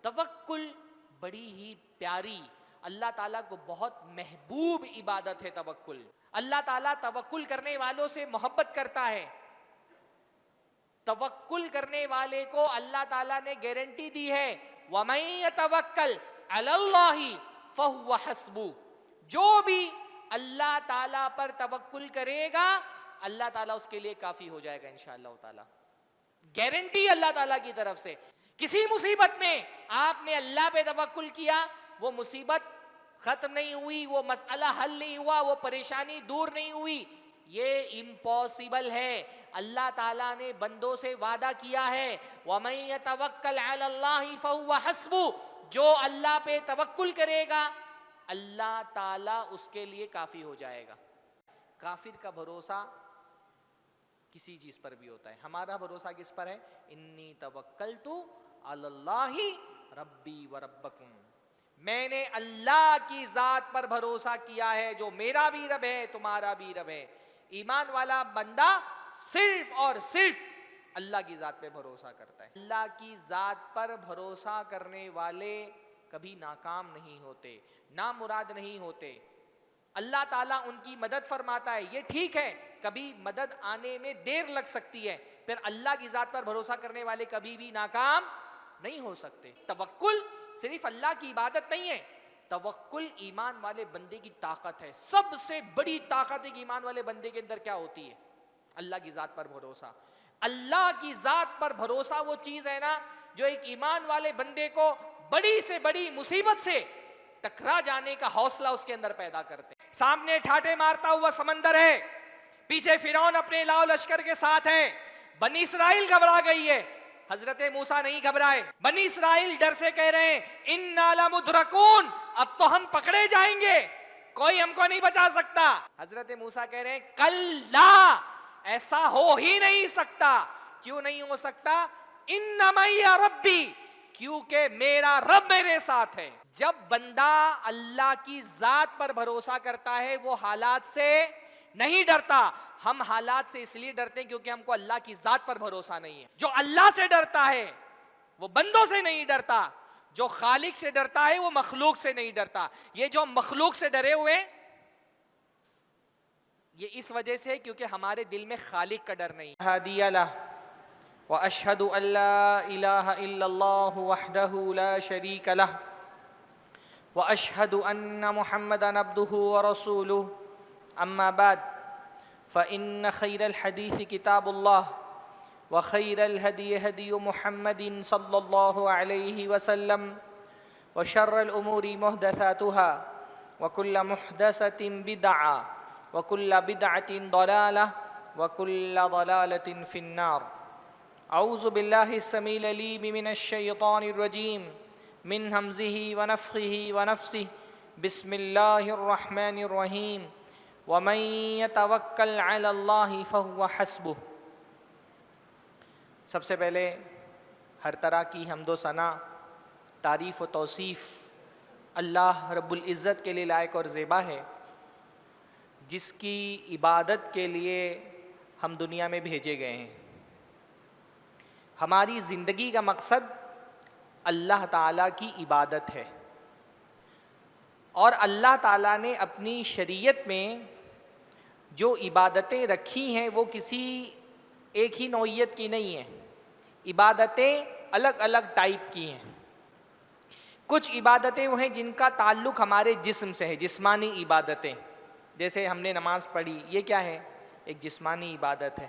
توکل بڑی ہی پیاری، اللہ تعالیٰ کو بہت محبوب عبادت ہے توکل۔ اللہ تعالیٰ توکل کرنے والوں سے محبت کرتا ہے۔ توکل کرنے والے کو اللہ تعالیٰ نے گارنٹی دی ہے، وَمَن يَتَوَكَّلْ عَلَى اللَّهِ فَهُوَ حَسْبُهُ، جو بھی اللہ تعالیٰ پر توکل کرے گا اللہ تعالیٰ اس کے لیے کافی ہو جائے گا انشاءاللہ تعالیٰ۔ گارنٹی اللہ تعالیٰ کی طرف سے۔ کسی مصیبت میں آپ نے اللہ پہ توکل کیا، وہ مصیبت ختم نہیں ہوئی، وہ مسئلہ حل نہیں ہوا، وہ پریشانی دور نہیں ہوئی، یہ امپاسبل ہے۔ اللہ تعالیٰ نے بندوں سے وعدہ کیا ہے، وَمَن يَتَوَكَّلْ عَلَى اللَّهِ فَهُوَ حَسْبُهُ، جو اللہ پہ توکل کرے گا اللہ تعالیٰ اس کے لیے کافی ہو جائے گا۔ کافر کا بھروسہ کسی چیز پر بھی ہوتا ہے، ہمارا بھروسہ کس پر ہے؟ انی توکلت علی اللہ ربی و ربکم، میں نے اللہ کی ذات پر بھروسہ کیا ہے جو میرا بھی رب ہے تمہارا بھی رب ہے۔ ایمان والا بندہ صرف اور صرف اللہ کی ذات پہ بھروسہ کرتا ہے۔ اللہ کی ذات پر بھروسہ کرنے والے کبھی ناکام نہیں ہوتے، نامراد نہیں ہوتے۔ اللہ تعالیٰ ان کی مدد فرماتا ہے، یہ ٹھیک ہے کبھی مدد آنے میں دیر لگ سکتی ہے، پھر اللہ کی ذات پر بھروسہ کرنے والے کبھی بھی ناکام نہیں ہو سکتے۔ توکل صرف اللہ کی عبادت نہیں ہے، توکل ایمان والے بندے کی طاقت ہے۔ سب سے بڑی طاقت ایک ایمان والے بندے کے اندر کیا ہوتی ہے؟ اللہ کی ذات پر بھروسہ۔ اللہ کی ذات پر بھروسہ وہ چیز ہے نا جو ایک ایمان والے بندے کو بڑی سے بڑی مصیبت سے ٹکرا جانے کا حوصلہ اس کے اندر پیدا کرتے۔ سامنے ٹھاٹے مارتا ہوا سمندر ہے، پیچھے فرعون اپنے لاؤ لشکر کے ساتھ ہے، بنی اسرائیل گھبرا گئی ہے، حضرت موسیٰ نہیں گھبرائے۔ بنی اسرائیل ڈر سے کہہ رہے ہیں اِنَّا لَمُدْرَكُونَ، اب تو ہم پکڑے جائیں گے، کوئی ہم کو نہیں بچا سکتا۔ حضرت موسیٰ کہہ رہے ہیں کَلَّا، ایسا ہو ہی نہیں سکتا۔ کیوں نہیں ہو سکتا؟ اِنَّ مَعِیَ رَبِّی، کیونکہ میرا رب میرے ساتھ ہے۔ جب بندہ اللہ کی ذات پر بھروسہ کرتا ہے وہ حالات سے نہیں ڈرتا۔ ہم حالات سے اس لیے ڈرتے ہیں کیونکہ ہم کو اللہ کی ذات پر بھروسہ نہیں ہے۔ جو اللہ سے ڈرتا ہے وہ بندوں سے نہیں ڈرتا، جو خالق سے ڈرتا ہے وہ مخلوق سے نہیں ڈرتا۔ یہ جو مخلوق سے ڈرے ہوئے یہ اس وجہ سے کیونکہ ہمارے دل میں خالق کا ڈر نہیں۔ ہادی لہ واشہد ان لا الہ الا اللہ وحدہ لا شریک لہ واشہد ان محمدا عبدہ ورسولہ، اما بعد فان خیر الحدیث کتاب اللہ وخیر الہدی ہدی محمد صلی اللہ علیہ وسلم وشر الامور محدثاتها وکل محدثۃ بدعہ وکل بدعۃ ضلالہ وکل ضلالۃ فی النار۔ اعوذ باللہ السمیع العلیم من الشیطان الرجیم من ہمزہ ونفخہ ونفثہ، بسم اللہ الرحمن الرحیم، ومن یتوکل علی اللہ فہو حسبہ۔ سب سے پہلے ہر طرح کی حمد و ثنا، تعریف و توصیف اللہ رب العزت کے لیے لائق اور زیبا ہے، جس کی عبادت کے لیے ہم دنیا میں بھیجے گئے ہیں۔ ہماری زندگی کا مقصد اللہ تعالیٰ کی عبادت ہے، اور اللہ تعالیٰ نے اپنی شریعت میں جو عبادتیں رکھی ہیں وہ کسی ایک ہی نوعیت کی نہیں ہیں، عبادتیں الگ الگ ٹائپ کی ہیں۔ کچھ عبادتیں وہ ہیں جن کا تعلق ہمارے جسم سے ہے، جسمانی عبادتیں، جیسے ہم نے نماز پڑھی، یہ کیا ہے؟ ایک جسمانی عبادت ہے۔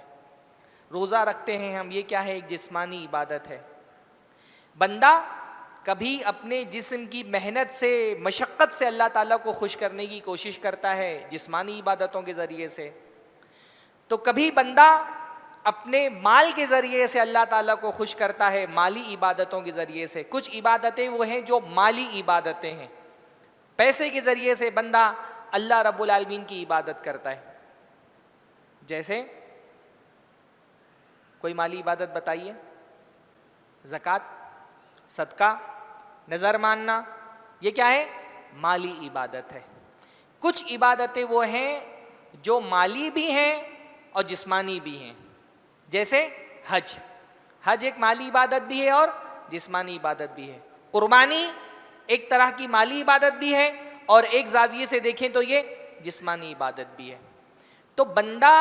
روزہ رکھتے ہیں ہم، یہ کیا ہے؟ ایک جسمانی عبادت ہے۔ بندہ کبھی اپنے جسم کی محنت سے، مشقت سے اللہ تعالیٰ کو خوش کرنے کی کوشش کرتا ہے جسمانی عبادتوں کے ذریعے سے، تو کبھی بندہ اپنے مال کے ذریعے سے اللہ تعالیٰ کو خوش کرتا ہے مالی عبادتوں کے ذریعے سے۔ کچھ عبادتیں وہ ہیں جو مالی عبادتیں ہیں، پیسے کے ذریعے سے بندہ اللہ رب العالمین کی عبادت کرتا ہے۔ جیسے کوئی مالی عبادت بتائیے؟ زکوٰۃ، صدقہ، نظر ماننا، یہ کیا ہے؟ مالی عبادت ہے۔ کچھ عبادتیں وہ ہیں جو مالی بھی ہیں اور جسمانی بھی ہیں، جیسے حج۔ حج ایک مالی عبادت بھی ہے اور جسمانی عبادت بھی ہے۔ قربانی ایک طرح کی مالی عبادت بھی ہے اور ایک زاویے سے دیکھیں تو یہ جسمانی عبادت بھی ہے. تو بندہ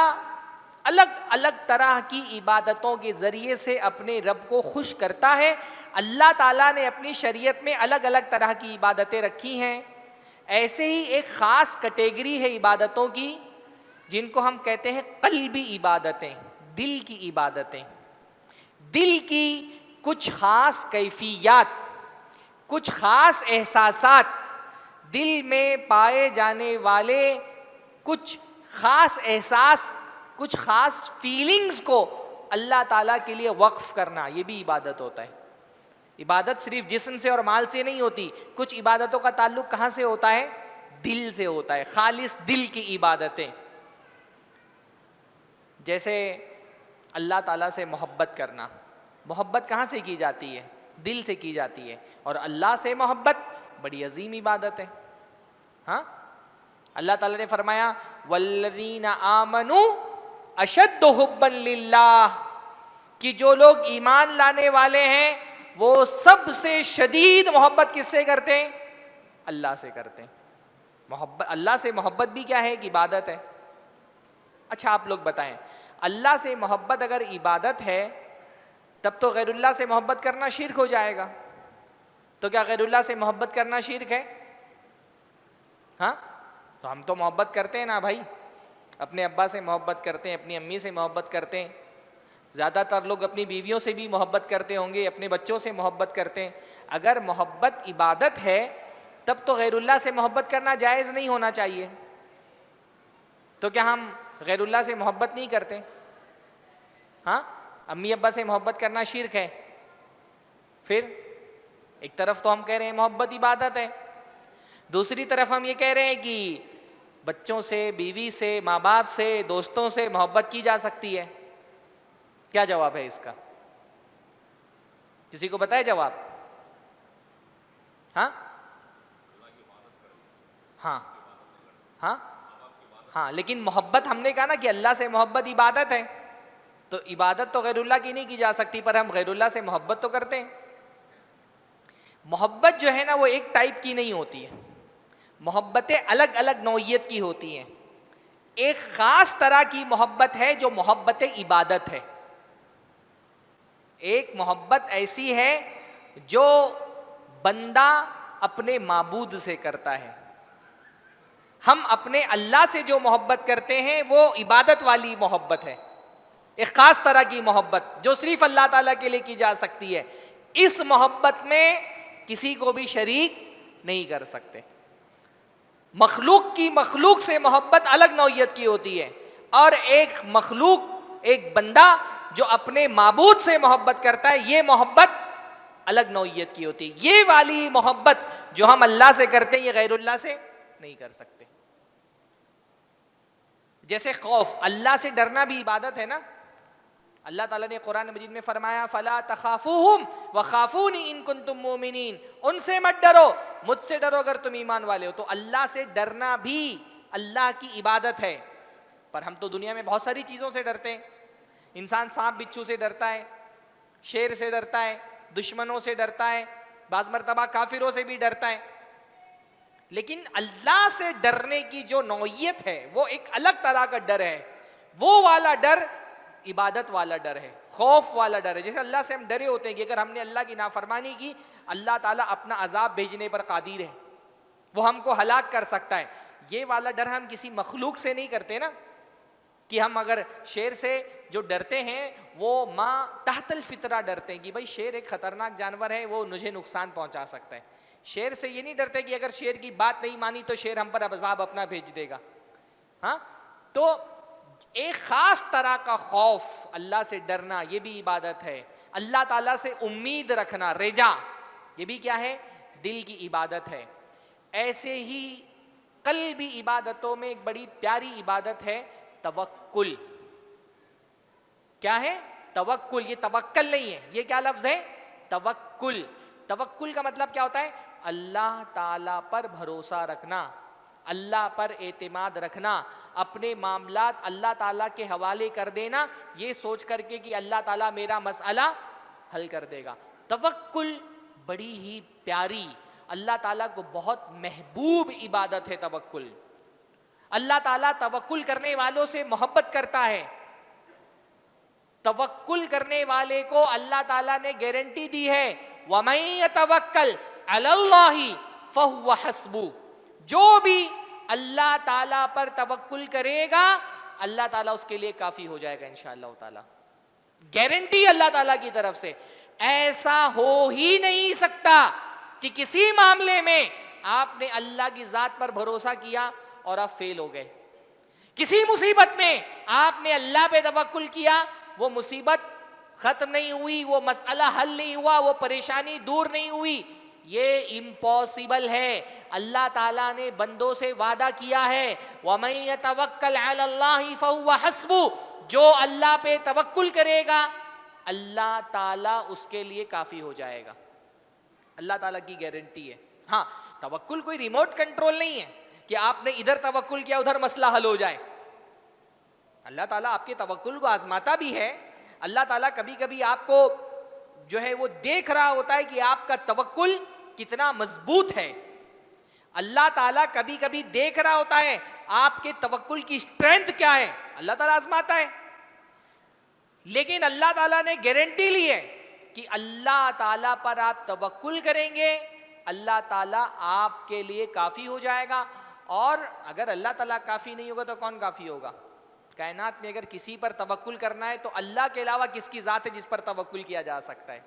الگ الگ طرح کی عبادتوں کے ذریعے سے اپنے رب کو خوش کرتا ہے. اللہ تعالیٰ نے اپنی شریعت میں الگ الگ طرح کی عبادتیں رکھی ہیں. ایسے ہی ایک خاص کیٹیگری ہے عبادتوں کی جن کو ہم کہتے ہیں قلبی عبادتیں, دل کی عبادتیں. دل کی کچھ خاص کیفیات, کچھ خاص احساسات, دل میں پائے جانے والے کچھ خاص احساس, کچھ خاص فیلنگز کو اللہ تعالیٰ کے لیے وقف کرنا, یہ بھی عبادت ہوتا ہے. عبادت صرف جسم سے اور مال سے نہیں ہوتی. کچھ عبادتوں کا تعلق کہاں سے ہوتا ہے؟ دل سے ہوتا ہے, خالص دل کی عبادتیں. جیسے اللہ تعالیٰ سے محبت کرنا, محبت کہاں سے کی جاتی ہے؟ دل سے کی جاتی ہے. اور اللہ سے محبت بڑی عظیم عبادت ہے. ہاں, اللہ تعالیٰ نے فرمایا والذین آمنوا اشد حبا للہ, کہ جو لوگ ایمان لانے والے ہیں وہ سب سے شدید محبت کس سے کرتے ہیں؟ اللہ سے کرتے ہیں. محبت, اللہ سے محبت بھی کیا ہے؟ ایک عبادت ہے. اچھا آپ لوگ بتائیں, اللہ سے محبت اگر عبادت ہے تب تو غیر اللہ سے محبت کرنا شرک ہو جائے گا. تو کیا غیر اللہ سے محبت کرنا شرک ہے؟ ہاں, تو ہم تو محبت کرتے ہیں نا بھائی, اپنے ابا سے محبت کرتے ہیں, اپنی امی سے محبت کرتے ہیں, زیادہ تر لوگ اپنی بیویوں سے بھی محبت کرتے ہوں گے, اپنے بچوں سے محبت کرتے ہیں. اگر محبت عبادت ہے تب تو غیر اللہ سے محبت کرنا جائز نہیں ہونا چاہیے. تو کیا ہم غیر اللہ سے محبت نہیں کرتے؟ ہاں, امی ابا سے محبت کرنا شرک ہے. پھر ایک طرف تو ہم کہہ رہے ہیں محبت عبادت ہے, دوسری طرف ہم یہ کہہ رہے ہیں کہ بچوں سے, بیوی سے, ماں باپ سے, دوستوں سے محبت کی جا سکتی ہے. کیا جواب ہے اس کا؟ کسی کو پتہ ہے جواب؟ ہاں ہاں ہاں ہاں, لیکن محبت ہم نے کہا نا کہ اللہ سے محبت عبادت ہے, تو عبادت تو غیر اللہ کی نہیں کی جا سکتی, پر ہم غیر اللہ سے محبت تو کرتے ہیں. محبت جو ہے نا وہ ایک ٹائپ کی نہیں ہوتی ہے, محبتیں الگ الگ نوعیت کی ہوتی ہیں. ایک خاص طرح کی محبت ہے جو محبت عبادت ہے. ایک محبت ایسی ہے جو بندہ اپنے معبود سے کرتا ہے. ہم اپنے اللہ سے جو محبت کرتے ہیں وہ عبادت والی محبت ہے, ایک خاص طرح کی محبت جو صرف اللہ تعالیٰ کے لیے کی جا سکتی ہے. اس محبت میں کسی کو بھی شریک نہیں کر سکتے. مخلوق کی مخلوق سے محبت الگ نوعیت کی ہوتی ہے, اور ایک مخلوق, ایک بندہ جو اپنے معبود سے محبت کرتا ہے, یہ محبت الگ نوعیت کی ہوتی ہے. یہ والی محبت جو ہم اللہ سے کرتے ہیں یہ غیر اللہ سے نہیں کر سکتے. جیسے خوف, اللہ سے ڈرنا بھی عبادت ہے نا. اللہ تعالیٰ نے قرآن مجید میں فرمایا فَلَا تَخَافُوهُمْ وَخَافُونِ إِن كُنتُم مُؤْمِنِينَ, ان سے مت ڈرو, مجھ سے ڈرو اگر تم ایمان والے ہو. تو اللہ سے ڈرنا بھی اللہ کی عبادت ہے. پر ہم تو دنیا میں بہت ساری چیزوں سے ڈرتے ہیں. انسان سانپ بچھو سے ڈرتا ہے, شیر سے ڈرتا ہے, دشمنوں سے ڈرتا ہے, بعض مرتبہ کافروں سے بھی ڈرتا ہے. لیکن اللہ سے ڈرنے کی جو نوعیت ہے وہ ایک الگ طرح کا ڈر ہے. وہ والا ڈر عبادت والا ڈر ہے, خوف والا ڈر ہے. جیسے اللہ سے ہم ڈرے ہوتے ہیں کہ اگر ہم نے اللہ کی نافرمانی کی اللہ تعالیٰ اپنا عذاب بھیجنے پر قادر ہے, وہ ہم کو ہلاک کر سکتا ہے. یہ والا ڈر ہم کسی مخلوق سے نہیں کرتے نا, کہ ہم اگر شیر سے جو ڈرتے ہیں وہ ماں تحت الفطرہ ڈرتے ہیں کہ بھائی شیر ایک خطرناک جانور ہے, وہ مجھے نقصان پہنچا سکتا ہے. شیر سے یہ نہیں ڈرتے کہ اگر شیر کی بات نہیں مانی تو شیر ہم پر عذاب اپنا بھیج دے گا. ہاں, تو ایک خاص طرح کا خوف, اللہ سے ڈرنا, یہ بھی عبادت ہے. اللہ تعالیٰ سے امید رکھنا, رجا, یہ بھی کیا ہے؟ دل کی عبادت ہے. ایسے ہی قلبی عبادتوں میں ایک بڑی پیاری عبادت ہے توکل. کیا ہے؟ توکل. یہ توکل نہیں ہے, یہ کیا لفظ ہے؟ توکل. توکل کا مطلب کیا ہوتا ہے؟ اللہ تعالیٰ پر بھروسہ رکھنا, اللہ پر اعتماد رکھنا, اپنے معاملات اللہ تعالیٰ کے حوالے کر دینا, یہ سوچ کر کے کہ اللہ تعالیٰ میرا مسئلہ حل کر دے گا. توکل بڑی ہی پیاری، اللہ تعالیٰ کو بہت محبوب عبادت ہے توکل. اللہ تعالیٰ توکل کرنے والوں سے محبت کرتا ہے. توکل کرنے والے کو اللہ تعالیٰ نے گارنٹی دی ہے وَمَن يَتَوَكَّلْ عَلَى اللَّهِ فَهُوَ حَسْبُهُ. جو بھی اللہ تعالیٰ پر توکل کرے گا اللہ تعالیٰ اس کے لیے کافی ہو جائے گا انشاءاللہ تعالیٰ. گارنٹی اللہ تعالیٰ کی طرف سے. ایسا ہو ہی نہیں سکتا کہ کسی معاملے میں آپ نے اللہ کی ذات پر بھروسہ کیا اور آپ فیل ہو گئے. کسی مصیبت میں آپ نے اللہ پہ توکل کیا، وہ مصیبت ختم نہیں ہوئی، وہ مسئلہ حل نہیں ہوا، وہ پریشانی دور نہیں ہوئی. یہ امپاسبل ہے. اللہ تعالیٰ نے بندوں سے وعدہ کیا ہے وَمَن يَتَوَكَّلْ عَلَى اللَّهِ فَهُوَ حَسْبُهُ. جو اللہ پہ توکل کرے گا اللہ تعالیٰ اس کے لیے کافی ہو جائے گا. اللہ تعالیٰ کی گارنٹی ہے. ہاں، توکل کوئی ریموٹ کنٹرول نہیں ہے کہ آپ نے ادھر توکل کیا ادھر مسئلہ حل ہو جائے. اللہ تعالیٰ آپ کے توکل کو آزماتا بھی ہے. اللہ تعالیٰ کبھی کبھی آپ کو جو ہے وہ دیکھ رہا ہوتا ہے کہ آپ کا توکل کتنا مضبوط ہے. اللہ تعالیٰ کبھی کبھی دیکھ رہا ہوتا ہے آپ کے توکل کی اسٹرینتھ کیا ہے. اللہ تعالیٰ آزماتا ہے. لیکن اللہ تعالیٰ نے گارنٹی لی ہے کہ اللہ تعالیٰ پر آپ توکل کریں گے اللہ تعالیٰ آپ کے لیے کافی ہو جائے گا. اور اگر اللہ تعالیٰ کافی نہیں ہوگا تو کون کافی ہوگا؟ کائنات میں اگر کسی پر توکل کرنا ہے تو اللہ کے علاوہ کس کی ذات ہے جس پر توکل کیا جا سکتا ہے؟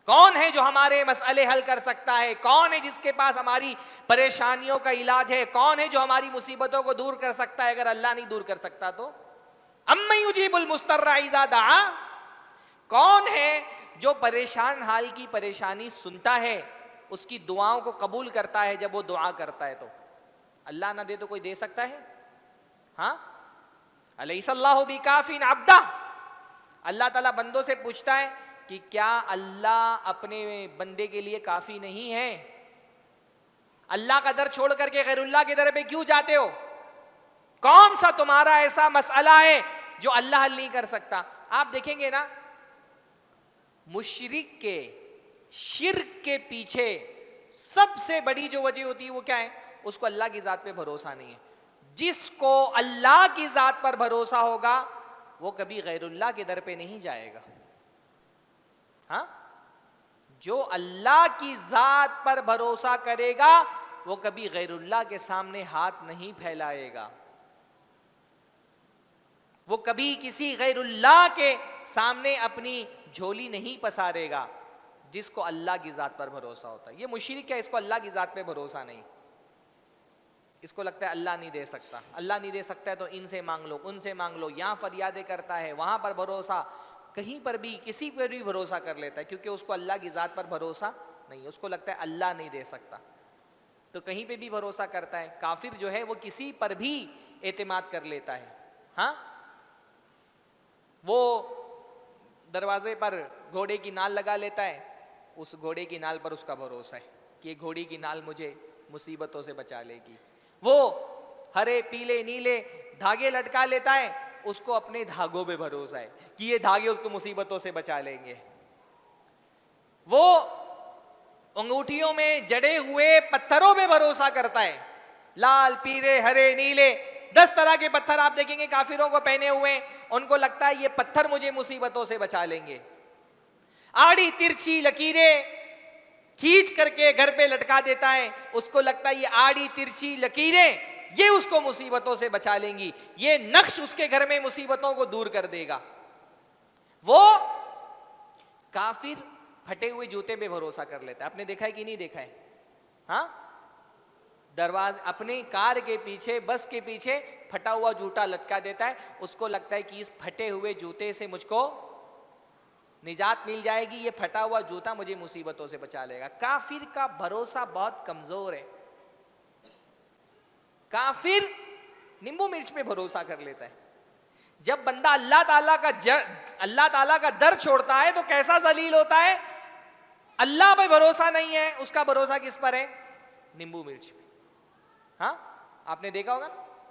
کون ہے جو ہمارے مسئلے حل کر سکتا ہے؟ کون ہے جس کے پاس ہماری پریشانیوں کا علاج ہے؟ کون ہے جو ہماری مصیبتوں کو دور کر سکتا ہے اگر اللہ نہیں دور کر سکتا تو؟ اَمَّن يُجِيبُ الْمُضْطَرَّ إِذَا دَعَاهُ. کون ہے جو پریشان حال کی پریشانی سنتا ہے، اس کی دعاؤں کو قبول کرتا ہے جب وہ دعا کرتا ہے؟ تو اللہ نہ دے تو کوئی دے سکتا ہے؟ ہاں، أَلَيْسَ اللَّهُ بِكَافٍ عَبْدَهُ. اللہ تعالیٰ بندوں سے پوچھتا ہے کہ کیا اللہ اپنے بندے کے لیے کافی نہیں ہے؟ اللہ کا در چھوڑ کر کے غیر اللہ کے در پہ کیوں جاتے ہو؟ کون سا تمہارا ایسا مسئلہ ہے جو اللہ حل نہیں کر سکتا؟ آپ دیکھیں گے نا، مشرک کے شرک کے پیچھے سب سے بڑی جو وجہ ہوتی ہے وہ کیا ہے؟ اس کو اللہ کی ذات پہ بھروسہ نہیں ہے. جس کو اللہ کی ذات پر بھروسہ ہوگا وہ کبھی غیر اللہ کے در پہ نہیں جائے گا. ہاں، جو اللہ کی ذات پر بھروسہ کرے گا وہ کبھی غیر اللہ کے سامنے ہاتھ نہیں پھیلائے گا. وہ کبھی کسی غیر اللہ کے سامنے اپنی جھولی نہیں پسارے گا. جس کو اللہ کی ذات پر بھروسہ ہوتا ہے. یہ مشرک ہے، اس کو اللہ کی ذات پہ بھروسہ نہیں. اس کو لگتا ہے اللہ نہیں دے سکتا، اللہ نہیں دے سکتا ہے تو ان سے مانگ لو، ان سے مانگ لو. یہاں فریادیں کرتا ہے، وہاں پر بھروسہ، کہیں پر بھی کسی پر بھی بھروسہ کر لیتا ہے کیونکہ اس کو اللہ کی ذات پر بھروسہ نہیں. اس کو لگتا ہے اللہ نہیں دے سکتا تو کہیں پہ بھی بھروسہ کرتا ہے. کافر جو ہے وہ کسی پر بھی اعتماد کر لیتا ہے. ہاں، وہ دروازے پر گھوڑے کی نال لگا لیتا ہے، اس گھوڑے کی نال پر اس کا بھروسہ ہے کہ یہ گھوڑی کی نال مجھے مصیبتوں سے بچا لے گی. وہ ہرے پیلے نیلے دھاگے لٹکا لیتا ہے، اس کو اپنے دھاگوں پہ بھروسہ ہے کہ یہ دھاگے اس کو مصیبتوں سے بچا لیں گے. وہ انگوٹھیوں میں جڑے ہوئے پتھروں پہ بھروسہ کرتا ہے، لال پیلے ہرے نیلے 10 طرح کے پتھر آپ دیکھیں گے کافروں کو پہنے ہوئے. ان کو لگتا ہے یہ پتھر مجھے مصیبتوں سے بچا لیں گے. آڑی ترچھی لکیریں کھینچ کر کے گھر پہ لٹکا دیتا ہے، اس کو لگتا ہے یہ آڑی ترچھی لکیریں یہ اس کو مصیبتوں سے بچا لیں گی، یہ نقش اس کے گھر میں مصیبتوں کو دور کر دے گا. وہ کافر پھٹے ہوئے جوتے پہ بھروسہ کر لیتا ہے. آپ نے دیکھا ہے کہ نہیں دیکھا ہے؟ ہاں، دروازے اپنے کار کے پیچھے، بس کے پیچھے پھٹا ہوا جوتا لٹکا دیتا ہے. اس کو لگتا ہے کہ اس پھٹے ہوئے جوتے سے مجھ کو نجات مل جائے گی، یہ پھٹا ہوا جوتا مجھے مصیبتوں سے بچا لے گا. کافر کا بھروسہ بہت کمزور ہے. کافر نیمبو مرچ پہ بھروسہ کر لیتا ہے. جب بندہ اللہ تعالیٰ کا در چھوڑتا ہے تو کیسا ذلیل ہوتا ہے. اللہ پہ بھروسہ نہیں ہے، اس کا بھروسہ کس پر ہے؟ نیمبو مرچ پہ. ہاں، آپ نے دیکھا ہوگا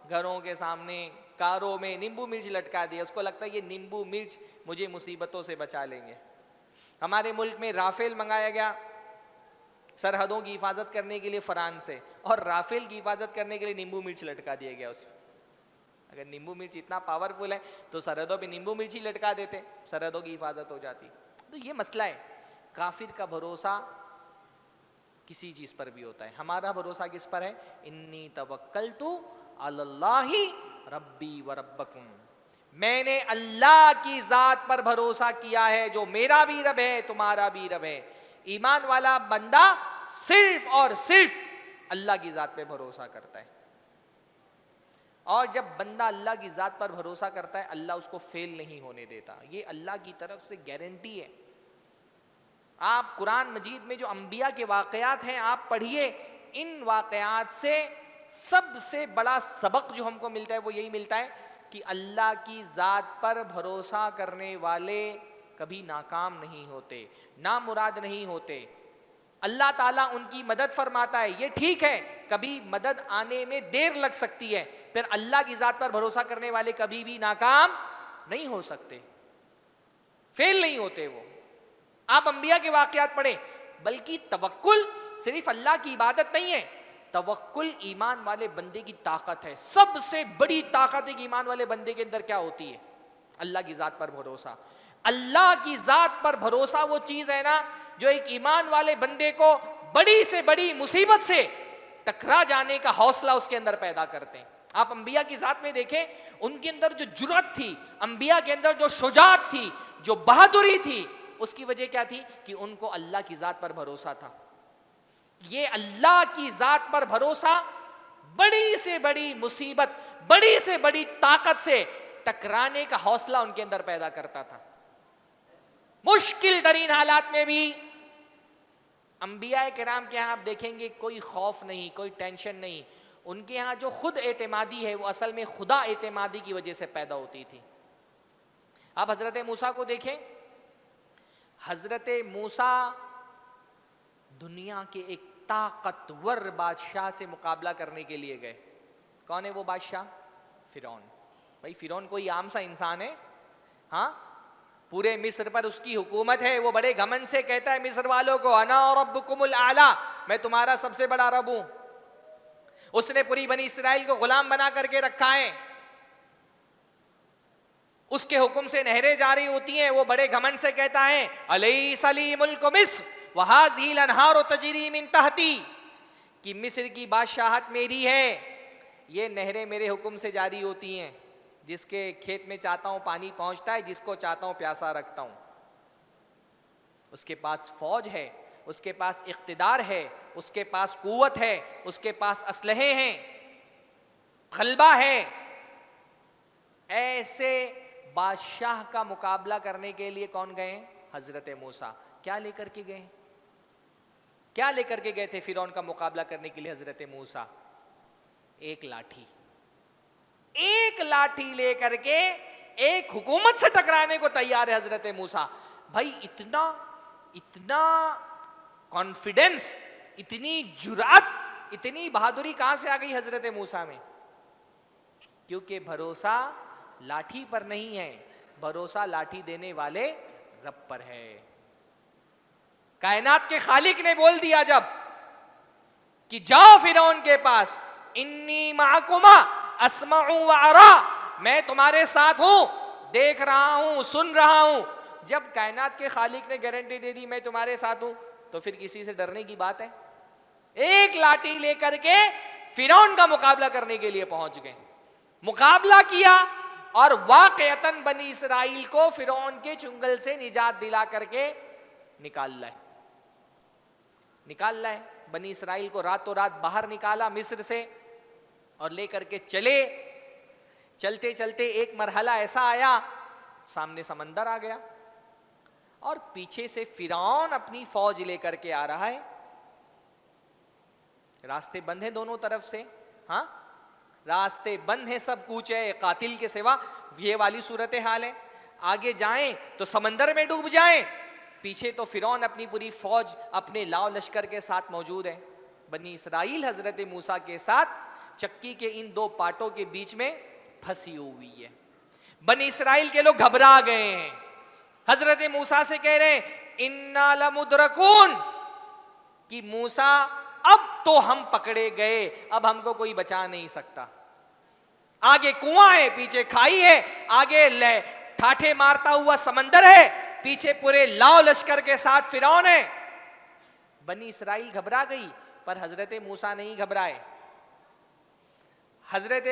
گھروں کے سامنے کاروں میں نیمبو مرچ لٹکا دیا، اس کو لگتا ہے یہ نیمبو مرچ مجھے مصیبتوں سے بچا لیں گے. ہمارے ملک میں رافیل منگایا گیا، سرحدوں کی حفاظت کرنے کے لیے فرانس سے، اور رافیل کی حفاظت کرنے کے لیے نیمبو مرچ لٹکا دیا گیا اس میں. اگر نیمبو مرچ اتنا پاورفل ہے تو سرحدوں پہ نیمبو مرچ ہی لٹکا دیتے، سرحدوں کی حفاظت ہو جاتی. تو یہ مسئلہ ہے. کافر کا بھروسہ کسی چیز پر بھی ہوتا ہے، ہمارا بھروسہ کس پر ہے؟ انی توکلت علی اللہ ربی و ربکم، میں نے اللہ کی ذات پر بھروسہ کیا ہے جو میرا بھی رب ہے تمہارا بھی رب ہے. ایمان والا بندہ صرف اور صرف اللہ کی ذات پہ بھروسہ کرتا ہے، اور جب بندہ اللہ کی ذات پر بھروسہ کرتا ہے اللہ اس کو فیل نہیں ہونے دیتا. یہ اللہ کی طرف سے گارنٹی ہے. آپ قرآن مجید میں جو انبیاء کے واقعات ہیں آپ پڑھیے، ان واقعات سے سب سے بڑا سبق جو ہم کو ملتا ہے وہ یہی ملتا ہے کہ اللہ کی ذات پر بھروسہ کرنے والے کبھی ناکام نہیں ہوتے، نامراد نہیں ہوتے. اللہ تعالیٰ ان کی مدد فرماتا ہے. یہ ٹھیک ہے کبھی مدد آنے میں دیر لگ سکتی ہے، پھر اللہ کی ذات پر بھروسہ کرنے والے کبھی بھی ناکام نہیں ہو سکتے، فیل نہیں ہوتے وہ. آپ انبیاء کے واقعات پڑھیں. بلکہ توکل صرف اللہ کی عبادت نہیں ہے، توکل ایمان والے بندے کی طاقت ہے. سب سے بڑی طاقت ایک ایمان والے بندے کے اندر کیا ہوتی ہے؟ اللہ کی ذات پر بھروسہ. اللہ کی ذات پر بھروسہ وہ چیز ہے نا جو ایک ایمان والے بندے کو بڑی سے بڑی مصیبت سے ٹکرا جانے کا حوصلہ اس کے اندر پیدا کرتے ہیں. آپ انبیاء کی ذات میں دیکھیں، ان کے اندر جو جرأت تھی، انبیاء کے اندر جو شجاعت تھی، جو بہادری تھی، اس کی وجہ کیا تھی؟ کہ ان کو اللہ کی ذات پر بھروسہ تھا. یہ اللہ کی ذات پر بھروسہ بڑی سے بڑی مصیبت، بڑی سے بڑی طاقت سے ٹکرانے کا حوصلہ ان کے اندر پیدا کرتا تھا. مشکل ترین حالات میں بھی انبیاء کرام کے ہاں آپ دیکھیں گے کوئی خوف نہیں، کوئی ٹینشن نہیں. ان کے ہاں جو خود اعتمادی ہے وہ اصل میں خدا اعتمادی کی وجہ سے پیدا ہوتی تھی. آپ حضرت موسیٰ کو دیکھیں. حضرت موسیٰ دنیا کے ایک طاقتور بادشاہ سے مقابلہ کرنے کے لیے گئے. کون ہے وہ بادشاہ؟ فرعون. بھائی فرعون کوئی عام سا انسان ہے؟ ہاں، پورے مصر پر اس کی حکومت ہے. وہ بڑے گھمنڈ سے کہتا ہے مصر والوں کو انا ربکم الاعلی، میں تمہارا سب سے بڑا رب ہوں. اس نے پوری بنی اسرائیل کو غلام بنا کر کے رکھا ہے. اس کے حکم سے نہریں جاری ہوتی ہیں. وہ بڑے گھمنڈ سے کہتا ہے الیس لی ملک مصر وہذہ الانہار تجری من تحتی، کہ مصر کی بادشاہت میری ہے، یہ نہریں میرے حکم سے جاری ہوتی ہیں. جس کے کھیت میں چاہتا ہوں پانی پہنچتا ہے، جس کو چاہتا ہوں پیاسا رکھتا ہوں. اس کے پاس فوج ہے، اس کے پاس اقتدار ہے، اس کے پاس قوت ہے، اس کے پاس اسلحے ہیں، غلبہ ہے. ایسے بادشاہ کا مقابلہ کرنے کے لیے کون گئے؟ حضرت موسیٰ. کیا لے کر کے گئے؟ کیا لے کر کے گئے تھے فرعون کا مقابلہ کرنے کے لیے حضرت موسیٰ؟ ایک لاٹھی. ایک لاٹھی لے کر کے ایک حکومت سے ٹکرانے کو تیار ہے حضرت موسیٰ. بھائی اتنا کانفیڈنس، اتنی جرأت، اتنی بہادری کہاں سے آ گئی حضرت موسیٰ میں؟ کیونکہ بھروسہ لاٹھی پر نہیں ہے، بھروسہ لاٹھی دینے والے رب پر ہے. کائنات کے خالق نے بول دیا جب کہ جاؤ فرعون کے پاس، انی معکما اسمع و ارا، میں تمہارے ساتھ ہوں، دیکھ رہا ہوں، سن رہا ہوں. جب کائنات کے خالق نے گارنٹی دے دی میں تمہارے ساتھ ہوں، تو پھر کسی سے ڈرنے کی بات ہے؟ ایک لاٹھی لے کر کے فرعون کا مقابلہ کرنے کے لیے پہنچ گئے. مقابلہ کیا اور واقعتاً بنی اسرائیل کو فرعون کے چنگل سے نجات دلا کر کے نکال لائے. بنی اسرائیل کو راتوں رات باہر نکالا مصر سے اور لے کر کے چلتے چلتے ایک مرحلہ ایسا آیا، سامنے سمندر آ گیا اور پیچھے سے فرعون اپنی فوج لے کر کے آ رہا ہے. راستے بند ہیں دونوں طرف سے. ہاں، راستے بند ہیں، سب کوچے قاتل کے سوا. یہ والی صورتحال ہے. آگے جائیں تو سمندر میں ڈوب جائیں، پیچھے تو فرعون اپنی پوری فوج اپنے لاؤ لشکر کے ساتھ موجود ہے. بنی اسرائیل حضرت موسیٰ کے ساتھ چکی کے ان دو پاٹوں کے بیچ میں پھنسی ہوئی ہے. بنی اسرائیل کے لوگ گھبرا گئے ہیں. حضرت موسیٰ سے کہہ رہے ہیں انا لمدرکون، کہ موسیٰ اب تو ہم پکڑے گئے، اب ہم کو کوئی بچا نہیں سکتا. آگے کنواں ہے، پیچھے کھائی ہے، آگے ٹھاٹھے مارتا ہوا سمندر ہے، پیچھے پورے لاؤ لشکر کے ساتھ فرعون ہے. بنی اسرائیل گھبرا گئی پر حضرت موسیٰ نہیں گھبرائے. حضرت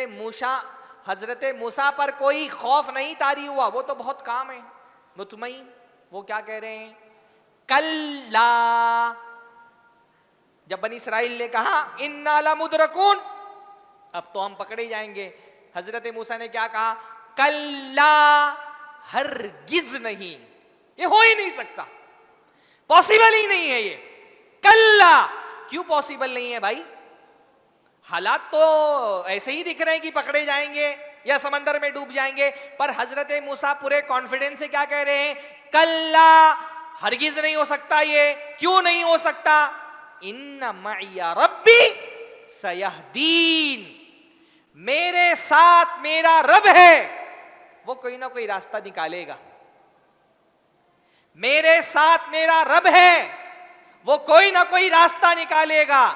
موسیٰ پر کوئی خوف نہیں طاری ہوا، وہ تو بہت کام ہے مطمئن. وہ کیا کہہ رہے ہیں؟ کلا. جب بنی اسرائیل نے کہا انا لمدرکون، اب تو ہم پکڑے جائیں گے، حضرت موسیٰ نے کیا کہا؟ کلا، ہرگز نہیں، یہ ہو ہی نہیں سکتا، پاسبل ہی نہیں ہے یہ. کلا. کیوں پاسبل نہیں ہے بھائی؟ حالات تو ایسے ہی دکھ رہے ہیں کہ پکڑے جائیں گے یا سمندر میں ڈوب جائیں گے، پر حضرت موسیٰ پورے کانفیڈنس سے کیا کہہ رہے ہیں؟ کلا، ہرگز نہیں ہو سکتا یہ. کیوں نہیں ہو سکتا؟ ان معی ربی سیہدین، میرے ساتھ میرا رب ہے، وہ کوئی نہ کوئی راستہ نکالے گا. میرے ساتھ میرا رب ہے، وہ کوئی نہ کوئی راستہ نکالے گا.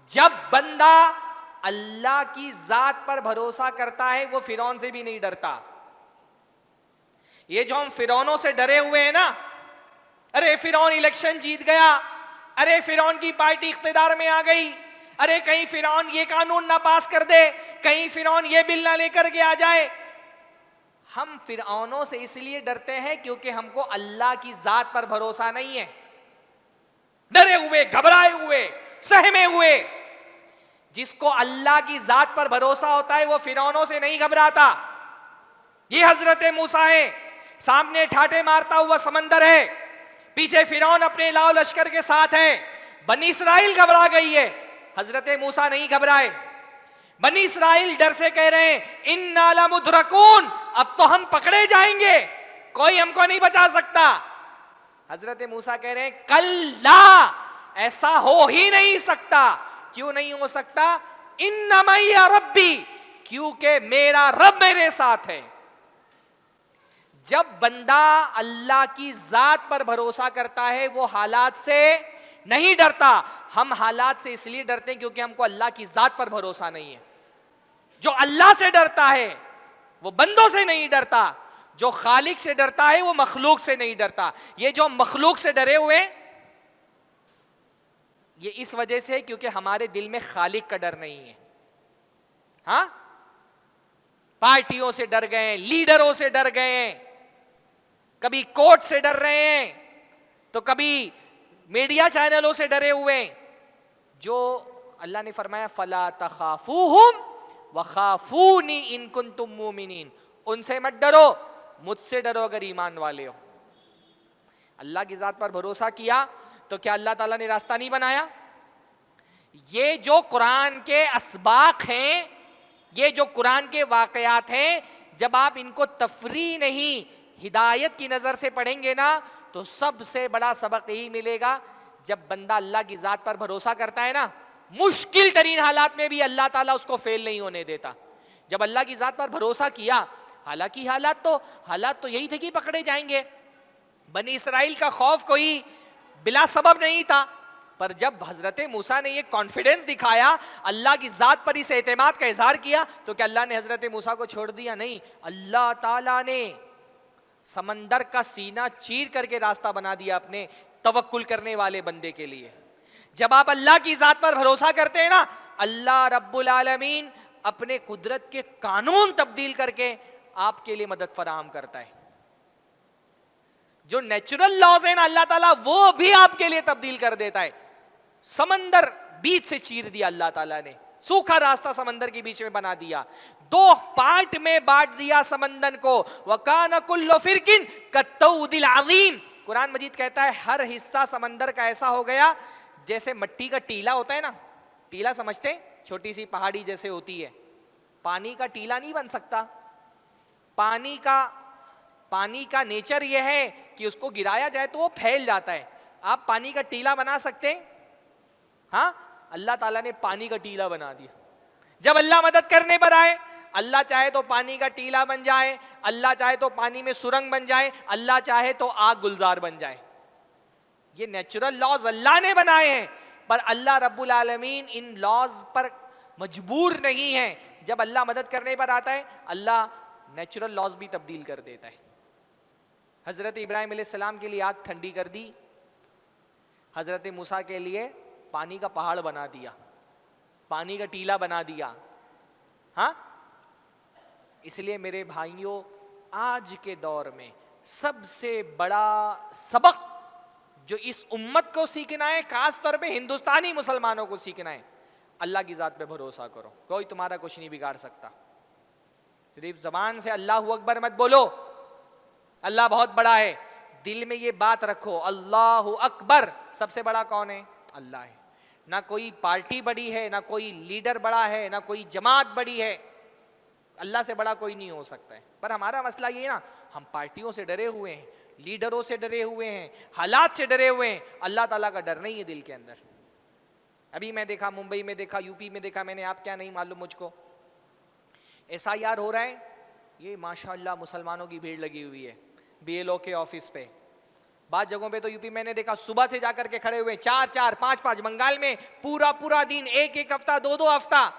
جب بندہ اللہ کی ذات پر بھروسہ کرتا ہے وہ فرعون سے بھی نہیں ڈرتا. یہ جو ہم فرعونوں سے ڈرے ہوئے ہیں نا، ارے فرعون الیکشن جیت گیا، ارے فرعون کی پارٹی اقتدار میں آ گئی، ارے کہیں فرعون یہ قانون نہ پاس کر دے، کہیں فرعون یہ بل نہ لے کر کے آ جائے. ہم فرعونوں سے اس لیے ڈرتے ہیں کیونکہ ہم کو اللہ کی ذات پر بھروسہ نہیں ہے. ڈرے ہوئے، گھبرائے ہوئے، سہمے ہوئے. جس کو اللہ کی ذات پر بھروسہ ہوتا ہے وہ فرعونوں سے نہیں گھبراتا. یہ حضرت موسیٰ ہے، سامنے ٹھاٹھے مارتا ہوا سمندر ہے، پیچھے فرعون اپنے لاؤ لشکر کے ساتھ ہے. بنی اسرائیل گھبرا گئی ہے، حضرت موسیٰ نہیں گھبرائے. بنی اسرائیل ڈر سے کہہ رہے ہیں انا لمدرکون، اب تو ہم پکڑے جائیں گے، کوئی ہم کو نہیں بچا سکتا. حضرت موسیٰ کہہ رہے ہیں کلا، ایسا ہو ہی نہیں سکتا. کیوں نہیں ہو سکتا؟ ان معی ربی، کیونکہ میرا رب میرے ساتھ ہے. جب بندہ اللہ کی ذات پر بھروسہ کرتا ہے وہ حالات سے نہیں ڈرتا. ہم حالات سے اس لیے ڈرتے ہیں کیونکہ ہم کو اللہ کی ذات پر بھروسہ نہیں ہے. جو اللہ سے ڈرتا ہے وہ بندوں سے نہیں ڈرتا، جو خالق سے ڈرتا ہے وہ مخلوق سے نہیں ڈرتا. یہ جو مخلوق سے ڈرے ہوئے یہ اس وجہ سے کیونکہ ہمارے دل میں خالق کا ڈر نہیں ہے. ہاں، پارٹیوں سے ڈر گئے، لیڈروں سے ڈر گئے، کبھی کورٹ سے ڈر رہے ہیں تو کبھی میڈیا چینلوں سے ڈرے ہوئے. جو اللہ نے فرمایا فلا تخافوہم وخافونی ان کنتم مومنین، ان سے مت ڈرو، مجھ سے ڈرو اگر ایمان والے ہو. اللہ کی ذات پر بھروسہ کیا تو کیا اللہ تعالیٰ نے راستہ نہیں بنایا؟ یہ جو قرآن کے اسباق ہیں، یہ جو قرآن کے واقعات ہیں، جب آپ ان کو تفریح نہیں ہدایت کی نظر سے پڑھیں گے نا تو سب سے بڑا سبق یہی ملے گا. جب بندہ اللہ کی ذات پر بھروسہ کرتا ہے نا، مشکل ترین حالات میں بھی اللہ تعالیٰ اس کو فیل نہیں ہونے دیتا. جب اللہ کی ذات پر بھروسہ کیا، حالانکہ حالات تو یہی تھے کہ پکڑے جائیں گے. بنی اسرائیل کا خوف کوئی بلا سبب نہیں تھا، پر جب حضرت موسیٰ نے یہ کانفیڈنس دکھایا، اللہ کی ذات پر اس اعتماد کا اظہار کیا، تو کہ اللہ نے حضرت موسیٰ کو چھوڑ دیا؟ نہیں، اللہ تعالیٰ نے سمندر کا سینہ چیر کر کے راستہ بنا دیا اپنے توکل کرنے والے بندے کے لیے. جب آپ اللہ کی ذات پر بھروسہ کرتے ہیں نا، اللہ رب العالمین اپنے قدرت کے قانون تبدیل کر کے آپ کے لیے مدد فراہم کرتا ہے. جو نیچرل لاز ہیں نا اللہ تعالیٰ وہ بھی آپ کے لیے تبدیل کر دیتا ہے. سمندر بیچ سے چیر دیا اللہ تعالیٰ نے، سوکھا راستہ سمندر کے بیچ میں بنا دیا، 2 پارٹ میں بانٹ دیا سمندر کو. وَكَانَ كُلُّ فِرْقٍ كَالطَّوْدِ الْعَظِيمِ، قرآن مجید کہتا ہے ہر حصہ سمندر کا ایسا ہو گیا جیسے مٹی کا ٹیلا ہوتا ہے نا. ٹیلا سمجھتے ہیں؟ چھوٹی سی پہاڑی جیسے ہوتی ہے. پانی کا ٹیلا نہیں بن سکتا. پانی کا نیچر یہ ہے کہ اس کو گرایا جائے تو وہ پھیل جاتا ہے. آپ پانی کا ٹیلا بنا سکتے ہیں؟ ہاں، اللہ تعالیٰ نے پانی کا ٹیلا بنا دیا. جب اللہ مدد کرنے پر آئے، اللہ چاہے تو پانی کا ٹیلا بن جائے، اللہ چاہے تو پانی میں سرنگ بن جائے، اللہ چاہے تو آگ گلزار بن جائے. یہ نیچرل لاز اللہ نے بنائے ہیں، پر اللہ رب العالمین ان لاز پر مجبور نہیں ہے. جب اللہ مدد کرنے پر آتا ہے اللہ نیچرل لاز بھی تبدیل کر دیتا ہے. حضرت ابراہیم علیہ السلام کے لیے آگ ٹھنڈی کر دی، حضرت موسیٰ کے لیے پانی کا پہاڑ بنا دیا، پانی کا ٹیلا بنا دیا. ہاں، اس لیے میرے بھائیوں، آج کے دور میں سب سے بڑا سبق جو اس امت کو سیکھنا ہے، خاص طور پہ ہندوستانی مسلمانوں کو سیکھنا ہے، اللہ کی ذات پہ بھروسہ کرو. کوئی تمہارا کچھ نہیں بگاڑ سکتا. صرف زبان سے اللہ اکبر مت بولو، اللہ بہت بڑا ہے، دل میں یہ بات رکھو، اللہ اکبر، سب سے بڑا کون ہے؟ اللہ ہے. نہ کوئی پارٹی بڑی ہے، نہ کوئی لیڈر بڑا ہے، نہ کوئی جماعت بڑی ہے، اللہ سے بڑا کوئی نہیں ہو سکتا ہے. پر ہمارا مسئلہ یہ ہے نا، ہم پارٹیوں سے ڈرے ہوئے ہیں، لیڈروں سے ڈرے ہوئے ہیں، حالات سے ڈرے ہوئے ہیں، اللہ تعالیٰ کا ڈر نہیں ہے دل کے اندر. ابھی میں دیکھا، ممبئی میں دیکھا، یو پی میں دیکھا میں نے، آپ کیا نہیں معلوم مجھ کو، SIR ہو رہا ہے. یہ ماشاءاللہ مسلمانوں کی بھیڑ لگی ہوئی ہے BLO کے آفس پہ. بعض جگہوں پہ تو یو پی میں نے دیکھا صبح سے جا کر کے کھڑے ہوئے 4 5 بنگال میں پورا دن، ایک ہفتہ، 2 ہفتہ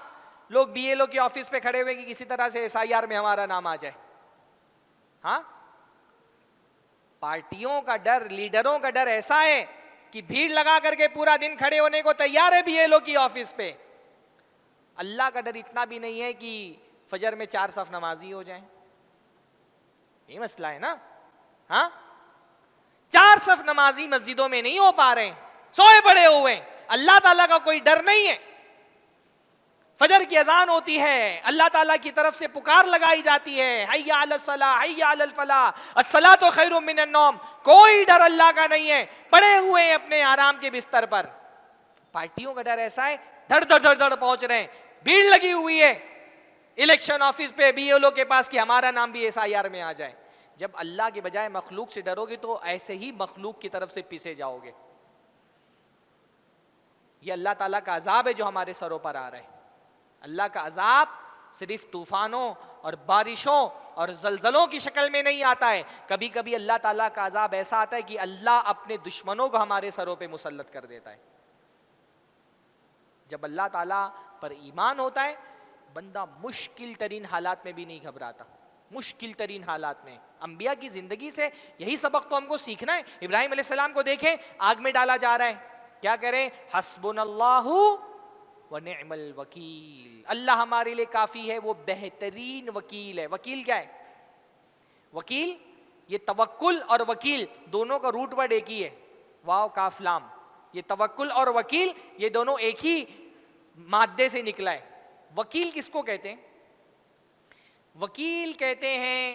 لوگ BLO کے آفس پہ کھڑے ہوئے کہ کسی طرح سے SIR میں ہمارا نام آ جائے. ہاں، پارٹیوں کا ڈر، لیڈروں کا ڈر ایسا ہے کہ بھیڑ لگا کر کے پورا دن کھڑے ہونے کو تیار ہے BLO کی آفس پہ. اللہ کا ڈر اتنا بھی نہیں ہے کہ فجر میں 4 صف نمازی ہو جائیں. یہ مسئلہ ہے نا. ہاں، 4 صف نمازی مسجدوں میں نہیں ہو پا رہے ہیں، سوئے پڑے ہوئے. اللہ تعالیٰ کا کوئی ڈر نہیں ہے. فجر کی اذان ہوتی ہے، اللہ تعالیٰ کی طرف سے پکار لگائی جاتی ہے، حی علی الصلاۃ، حی علی الفلاح، الصلاۃ خیر من النوم. کوئی ڈر اللہ کا نہیں ہے، پڑے ہوئے ہیں اپنے آرام کے بستر پر. پارٹیوں کا ڈر ایسا ہے، دھڑ دھڑ پہنچ رہے ہیں، بھیڑ لگی ہوئی ہے الیکشن آفس پہ BLO کے پاس کہ ہمارا نام بھی SIR میں آ جائے. جب اللہ کے بجائے مخلوق سے ڈرو گے تو ایسے ہی مخلوق کی طرف سے پیسے جاؤ گے. یہ اللہ تعالیٰ کا عذاب ہے جو ہمارے سروں پر آ رہا ہے. اللہ کا عذاب صرف طوفانوں اور بارشوں اور زلزلوں کی شکل میں نہیں آتا ہے. کبھی کبھی اللہ تعالیٰ کا عذاب ایسا آتا ہے کہ اللہ اپنے دشمنوں کو ہمارے سروں پہ مسلط کر دیتا ہے. جب اللہ تعالیٰ پر ایمان ہوتا ہے بندہ مشکل ترین حالات میں بھی نہیں گھبراتا. مشکل ترین حالات میں انبیاء کی زندگی سے یہی سبق تو ہم کو سیکھنا ہے. ابراہیم علیہ السلام کو دیکھیں، آگ میں ڈالا جا رہا ہے، کیا کریں؟ حسبنا اللہ ونعم الوکیل، اللہ ہمارے لیے کافی ہے، وہ بہترین وکیل ہے. وکیل کیا ہے؟ وکیل، یہ توکل اور وکیل دونوں کا روٹ ورڈ ایک ہی ہے، واو کاف لام. یہ توکل اور وکیل یہ دونوں ایک ہی مادے سے نکلا ہے. وکیل کس کو کہتے ہیں؟ وکیل کہتے ہیں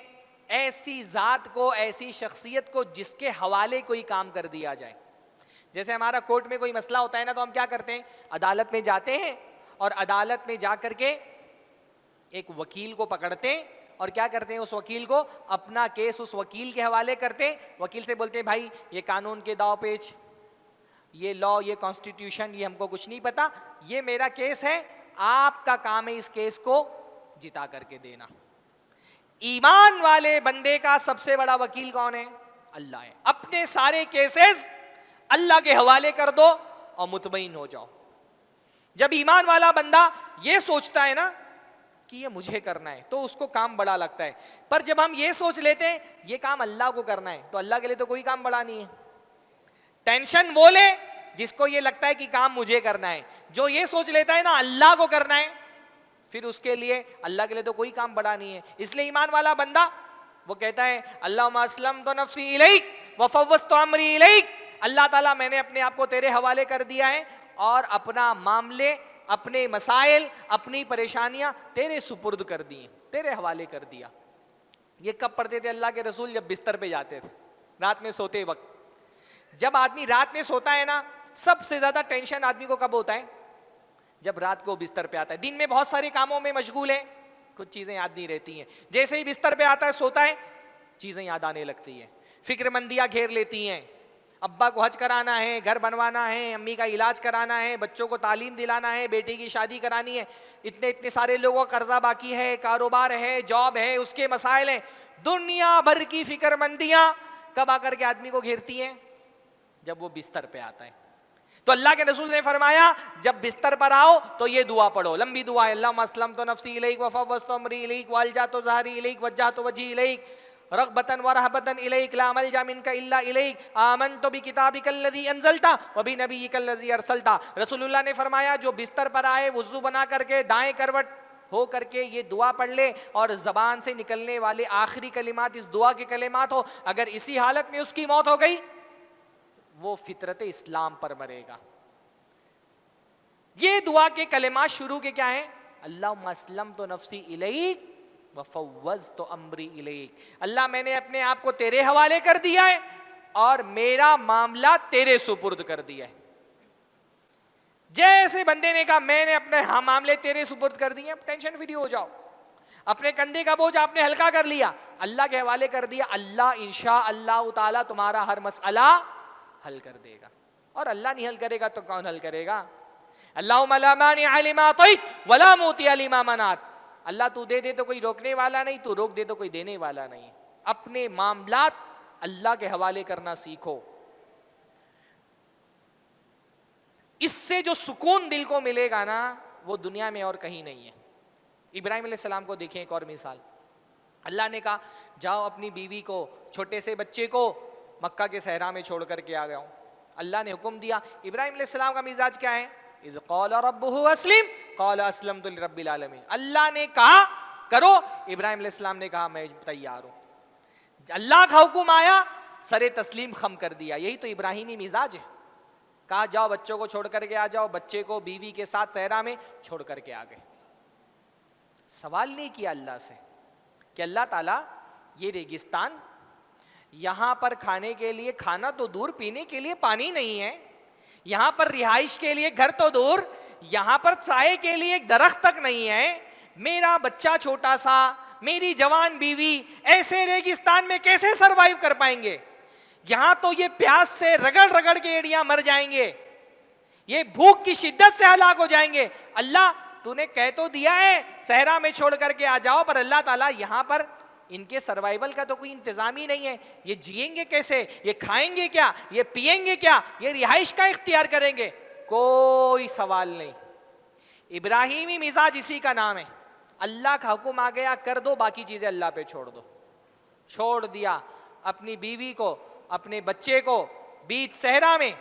ایسی ذات کو، ایسی شخصیت کو جس کے حوالے کوئی کام کر دیا جائے. جیسے ہمارا کورٹ میں کوئی مسئلہ ہوتا ہے نا تو ہم کیا کرتے ہیں؟ عدالت میں جاتے ہیں اور عدالت میں جا کر کے ایک وکیل کو پکڑتے ہیں اور کیا کرتے ہیں؟ اس وکیل کو اپنا کیس اس وکیل کے حوالے کرتے ہیں. وکیل سے بولتے ہیں بھائی یہ قانون کے داؤ پیچ، یہ لا، یہ کانسٹیٹیوشن، یہ ہم کو کچھ نہیں پتا، یہ میرا کیس ہے، آپ کا کام ہے اس کیس کو جتا کر کے دینا. ایمان والے بندے کا سب سے بڑا وکیل کون ہے؟ اللہ ہے. اپنے سارے کیسز اللہ کے حوالے کر دو اور مطمئن ہو جاؤ. جب ایمان والا بندہ یہ سوچتا ہے نا کہ یہ مجھے کرنا ہے تو اس کو کام بڑا لگتا ہے. پر جب ہم یہ سوچ لیتے ہیں یہ کام اللہ کو کرنا ہے تو اللہ کے لیے تو کوئی کام بڑا نہیں ہے. ٹینشن وہ لے جس کو یہ لگتا ہے کہ کام مجھے کرنا ہے. جو یہ سوچ لیتا ہے نا اللہ کو کرنا ہے پھر اس کے لیے اللہ کے لیے تو کوئی کام بڑا نہیں ہے. اس لیے ایمان والا بندہ وہ کہتا ہے اللہم اسلمت نفسی الیک وفوضت امری الیک، اللہ تعالیٰ میں نے اپنے آپ کو تیرے حوالے کر دیا ہے اور اپنا معاملے، اپنے مسائل، اپنی پریشانیاں تیرے سپرد کر دی، تیرے حوالے کر دیا. یہ کب پڑھتے تھے اللہ کے رسول؟ جب بستر پہ جاتے تھے رات میں سوتے وقت. جب آدمی رات میں سوتا ہے نا سب سے زیادہ ٹینشن آدمی کو کب ہوتا ہے؟ جب رات کو بستر پہ آتا ہے. دن میں بہت سارے کاموں میں مشغول ہے، کچھ چیزیں یاد نہیں رہتی ہیں. جیسے ہی بستر پہ آتا ہے سوتا ہے چیزیں یاد آنے لگتی ہیں، فکر مندیاں گھیر لیتی ہیں. ابا کو حج کرانا ہے، گھر بنوانا ہے، امی کا علاج کرانا ہے، بچوں کو تعلیم دلانا ہے، بیٹی کی شادی کرانی ہے، اتنے سارے لوگوں کا قرضہ باقی ہے، کاروبار ہے، جاب ہے، اس کے مسائل ہیں. دنیا بھر کی فکر مندیاں کب آ کر کے آدمی کو گھیرتی ہیں؟ جب وہ بستر پہ آتا ہے. تو اللہ کے رسول نے فرمایا جب بستر پر آؤ تو یہ دعا پڑھو, لمبی دعا ہے, اللہم اسلمت نفسی الیک وفوضت امری الیک والجأت ظہری الیک وجہت وجہی الیک رغبتا ورہبتا الیک لا ملجا منک الا الیک آمنت بکتابک الذی انزلت وبنبیک الذی ارسلت. رسول اللہ نے فرمایا جو بستر پر آئے وضو بنا کر کے دائیں کروٹ ہو کر کے یہ دعا پڑھ لے, اور زبان سے نکلنے والے آخری کلمات اس دعا کے کلمات ہو, اگر اسی حالت میں اس کی موت ہو گئی وہ فطرت اسلام پر مرے گا. یہ دعا کے کلمات شروع کے کیا ہیں؟ اللہم اسلمت نفسی الیک وفوضت امری الیک, اللہ میں نے اپنے آپ کو تیرے حوالے کر دیا ہے اور میرا معاملہ تیرے سپرد کر دیا ہے. جیسے بندے نے کہا میں نے اپنے معاملے تیرے سپرد کر دیے, ٹینشن فری ہو جاؤ, اپنے کندھے کا بوجھ آپ نے ہلکا کر لیا, اللہ کے حوالے کر دیا, اللہ انشاء اللہ تعالیٰ تمہارا ہر مسئلہ حل کر دے گا. اور اللہ نہیں حل کرے گا تو کون حل کرے گا؟ اللہم لا مانع لما اعطیت ولا معطی لما منعت. اللہ تو دے دے تو کوئی روکنے والا نہیں, تو روک دے تو کوئی دینے والا نہیں. اپنے معاملات اللہ کے حوالے کرنا سیکھو. اس سے جو سکون دل کو ملے گا نا وہ دنیا میں اور کہیں نہیں ہے. ابراہیم علیہ السلام کو دیکھیں ایک اور مثال. اللہ نے کہا جاؤ اپنی بیوی کو, چھوٹے سے بچے کو مکہ کے صحرا میں چھوڑ کر کے آ گیا ہوں. اللہ نے حکم دیا. ابراہیم علیہ السلام کا مزاج کیا ہے؟ اذ قال ربہ اسلم قال اسلمت لرب العالمین. اللہ نے کہا کرو, ابراہیم علیہ السلام نے کہا میں تیار ہوں. اللہ کا حکم آیا سر تسلیم خم کر دیا. یہی تو ابراہیمی مزاج ہے. کہا جاؤ بچوں کو چھوڑ کر کے آ جاؤ, بچے کو بیوی کے ساتھ صحرا میں چھوڑ کر کے آ گئے. سوال نہیں کیا اللہ سے کہ اللہ تعالیٰ یہ ریگستان, یہاں پر کھانے کے لیے کھانا تو دور, پینے کے لیے پانی نہیں ہے, یہاں پر رہائش کے لیے گھر تو دور, یہاں پر سائے کے لیے ایک درخت تک نہیں ہے, میرا بچہ چھوٹا سا, میری جوان بیوی ایسے ریگستان میں کیسے سروائیو کر پائیں گے؟ یہاں تو یہ پیاس سے رگڑ رگڑ کے ایڑیاں مر جائیں گے, یہ بھوک کی شدت سے ہلاک ہو جائیں گے. اللہ تو نے کہہ تو دیا ہے صحرا میں چھوڑ کر کے آ جاؤ, پر اللہ تعالیٰ یہاں پر ان کے سروائیول کا تو کوئی انتظام ہی نہیں ہے. یہ جئیں گے کیسے؟ یہ کھائیں گے کیا؟ یہ پئیں گے کیا؟ یہ رہائش کا اختیار کریں گے؟ کوئی سوال نہیں. ابراہیمی مزاج اسی کا نام ہے. اللہ کا حکم آ گیا کر دو, باقی چیزیں اللہ پہ چھوڑ دو. چھوڑ دیا اپنی بیوی کو, اپنے بچے کو بیچ صحرا میں.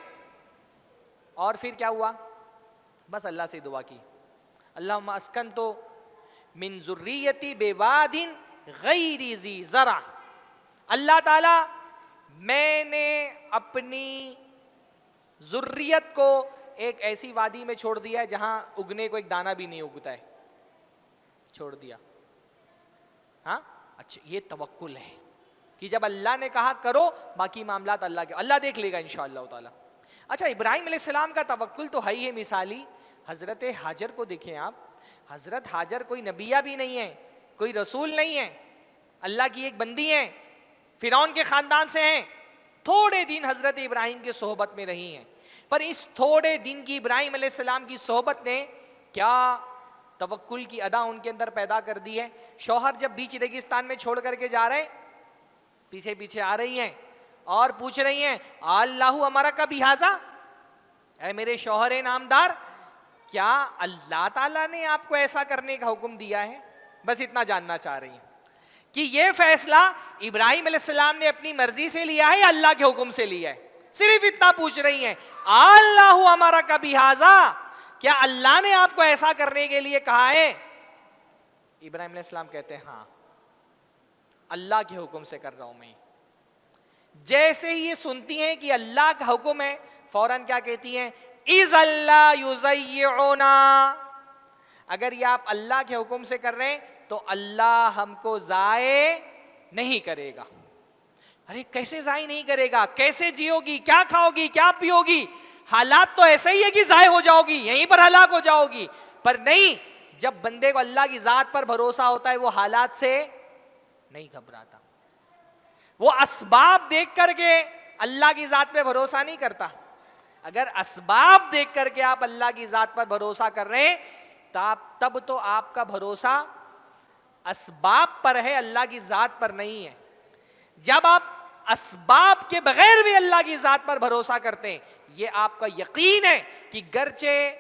اور پھر کیا ہوا؟ بس اللہ سے دعا کی, اللہم اسکنت من ذریتی بواد غیر ذی زرع. اللہ تعالی میں نے اپنی ذریت کو ایک ایسی وادی میں چھوڑ دیا ہے جہاں اگنے کو ایک دانہ بھی نہیں اگتا ہے, چھوڑ دیا. ہاں اچھا, یہ توکل ہے کہ جب اللہ نے کہا کرو باقی معاملات اللہ کے, اللہ دیکھ لے گا انشاءاللہ تعالی. اچھا ابراہیم علیہ السلام کا توکل تو ہے ہی ہے مثالی. حضرت حاجر کو دیکھیں آپ. حضرت حاجر کوئی نبیہ بھی نہیں ہے, کوئی رسول نہیں ہے, اللہ کی ایک بندی ہیں, فرعون کے خاندان سے ہیں. تھوڑے دن حضرت ابراہیم کی صحبت میں رہی ہیں, پر اس تھوڑے دن کی ابراہیم علیہ السلام کی صحبت نے کیا توکل کی ادا ان کے اندر پیدا کر دی ہے. شوہر جب بیچ ریگستان میں چھوڑ کر کے جا رہے ہیں, پیچھے پیچھے آ رہی ہیں اور پوچھ رہی ہیں اللہ ہمارا کا بہذا, اے میرے شوہر نامدار کیا اللہ تعالیٰ نے آپ کو ایسا کرنے کا حکم دیا ہے؟ بس اتنا جاننا چاہ رہی ہیں کہ یہ فیصلہ ابراہیم علیہ السلام نے اپنی مرضی سے لیا ہے یا اللہ کے حکم سے لیا ہے؟ صرف اتنا پوچھ رہی ہیں اللہ ہمارا کا بہذا, کیا اللہ نے آپ کو ایسا کرنے کے لیے کہا ہے؟ ابراہیم علیہ السلام کہتے ہیں ہاں اللہ کے حکم سے کر رہا ہوں میں. جیسے ہی یہ سنتی ہیں کہ اللہ کا حکم ہے, فوراً کیا کہتی ہیں؟ اِذَ اللَّهُ يُضَيِّعُنَا, اگر یہ آپ اللہ کے حکم سے کر رہے ہیں تو اللہ ہم کو ضائع نہیں کرے گا. ارے کیسے ضائع نہیں کرے گا؟ کیسے جیو گی, کیا کھاؤ گی, کیا پیو گی؟ حالات تو ایسے ہی ہے کہ ضائع ہو جاؤ گی, یہیں پر ہلاک ہو جاؤ گی. پر نہیں, جب بندے کو اللہ کی ذات پر بھروسہ ہوتا ہے وہ حالات سے نہیں گھبراتا, وہ اسباب دیکھ کر کے اللہ کی ذات پہ بھروسہ نہیں کرتا. اگر اسباب دیکھ کر کے آپ اللہ کی ذات پر بھروسہ کر رہے ہیں تب تو آپ کا بھروسہ اسباب پر ہے, اللہ کی ذات پر نہیں ہے. جب آپ اسباب کے بغیر بھی اللہ کی ذات پر بھروسہ کرتے ہیں. یہ آپ کا یقین ہے کہ گرچہ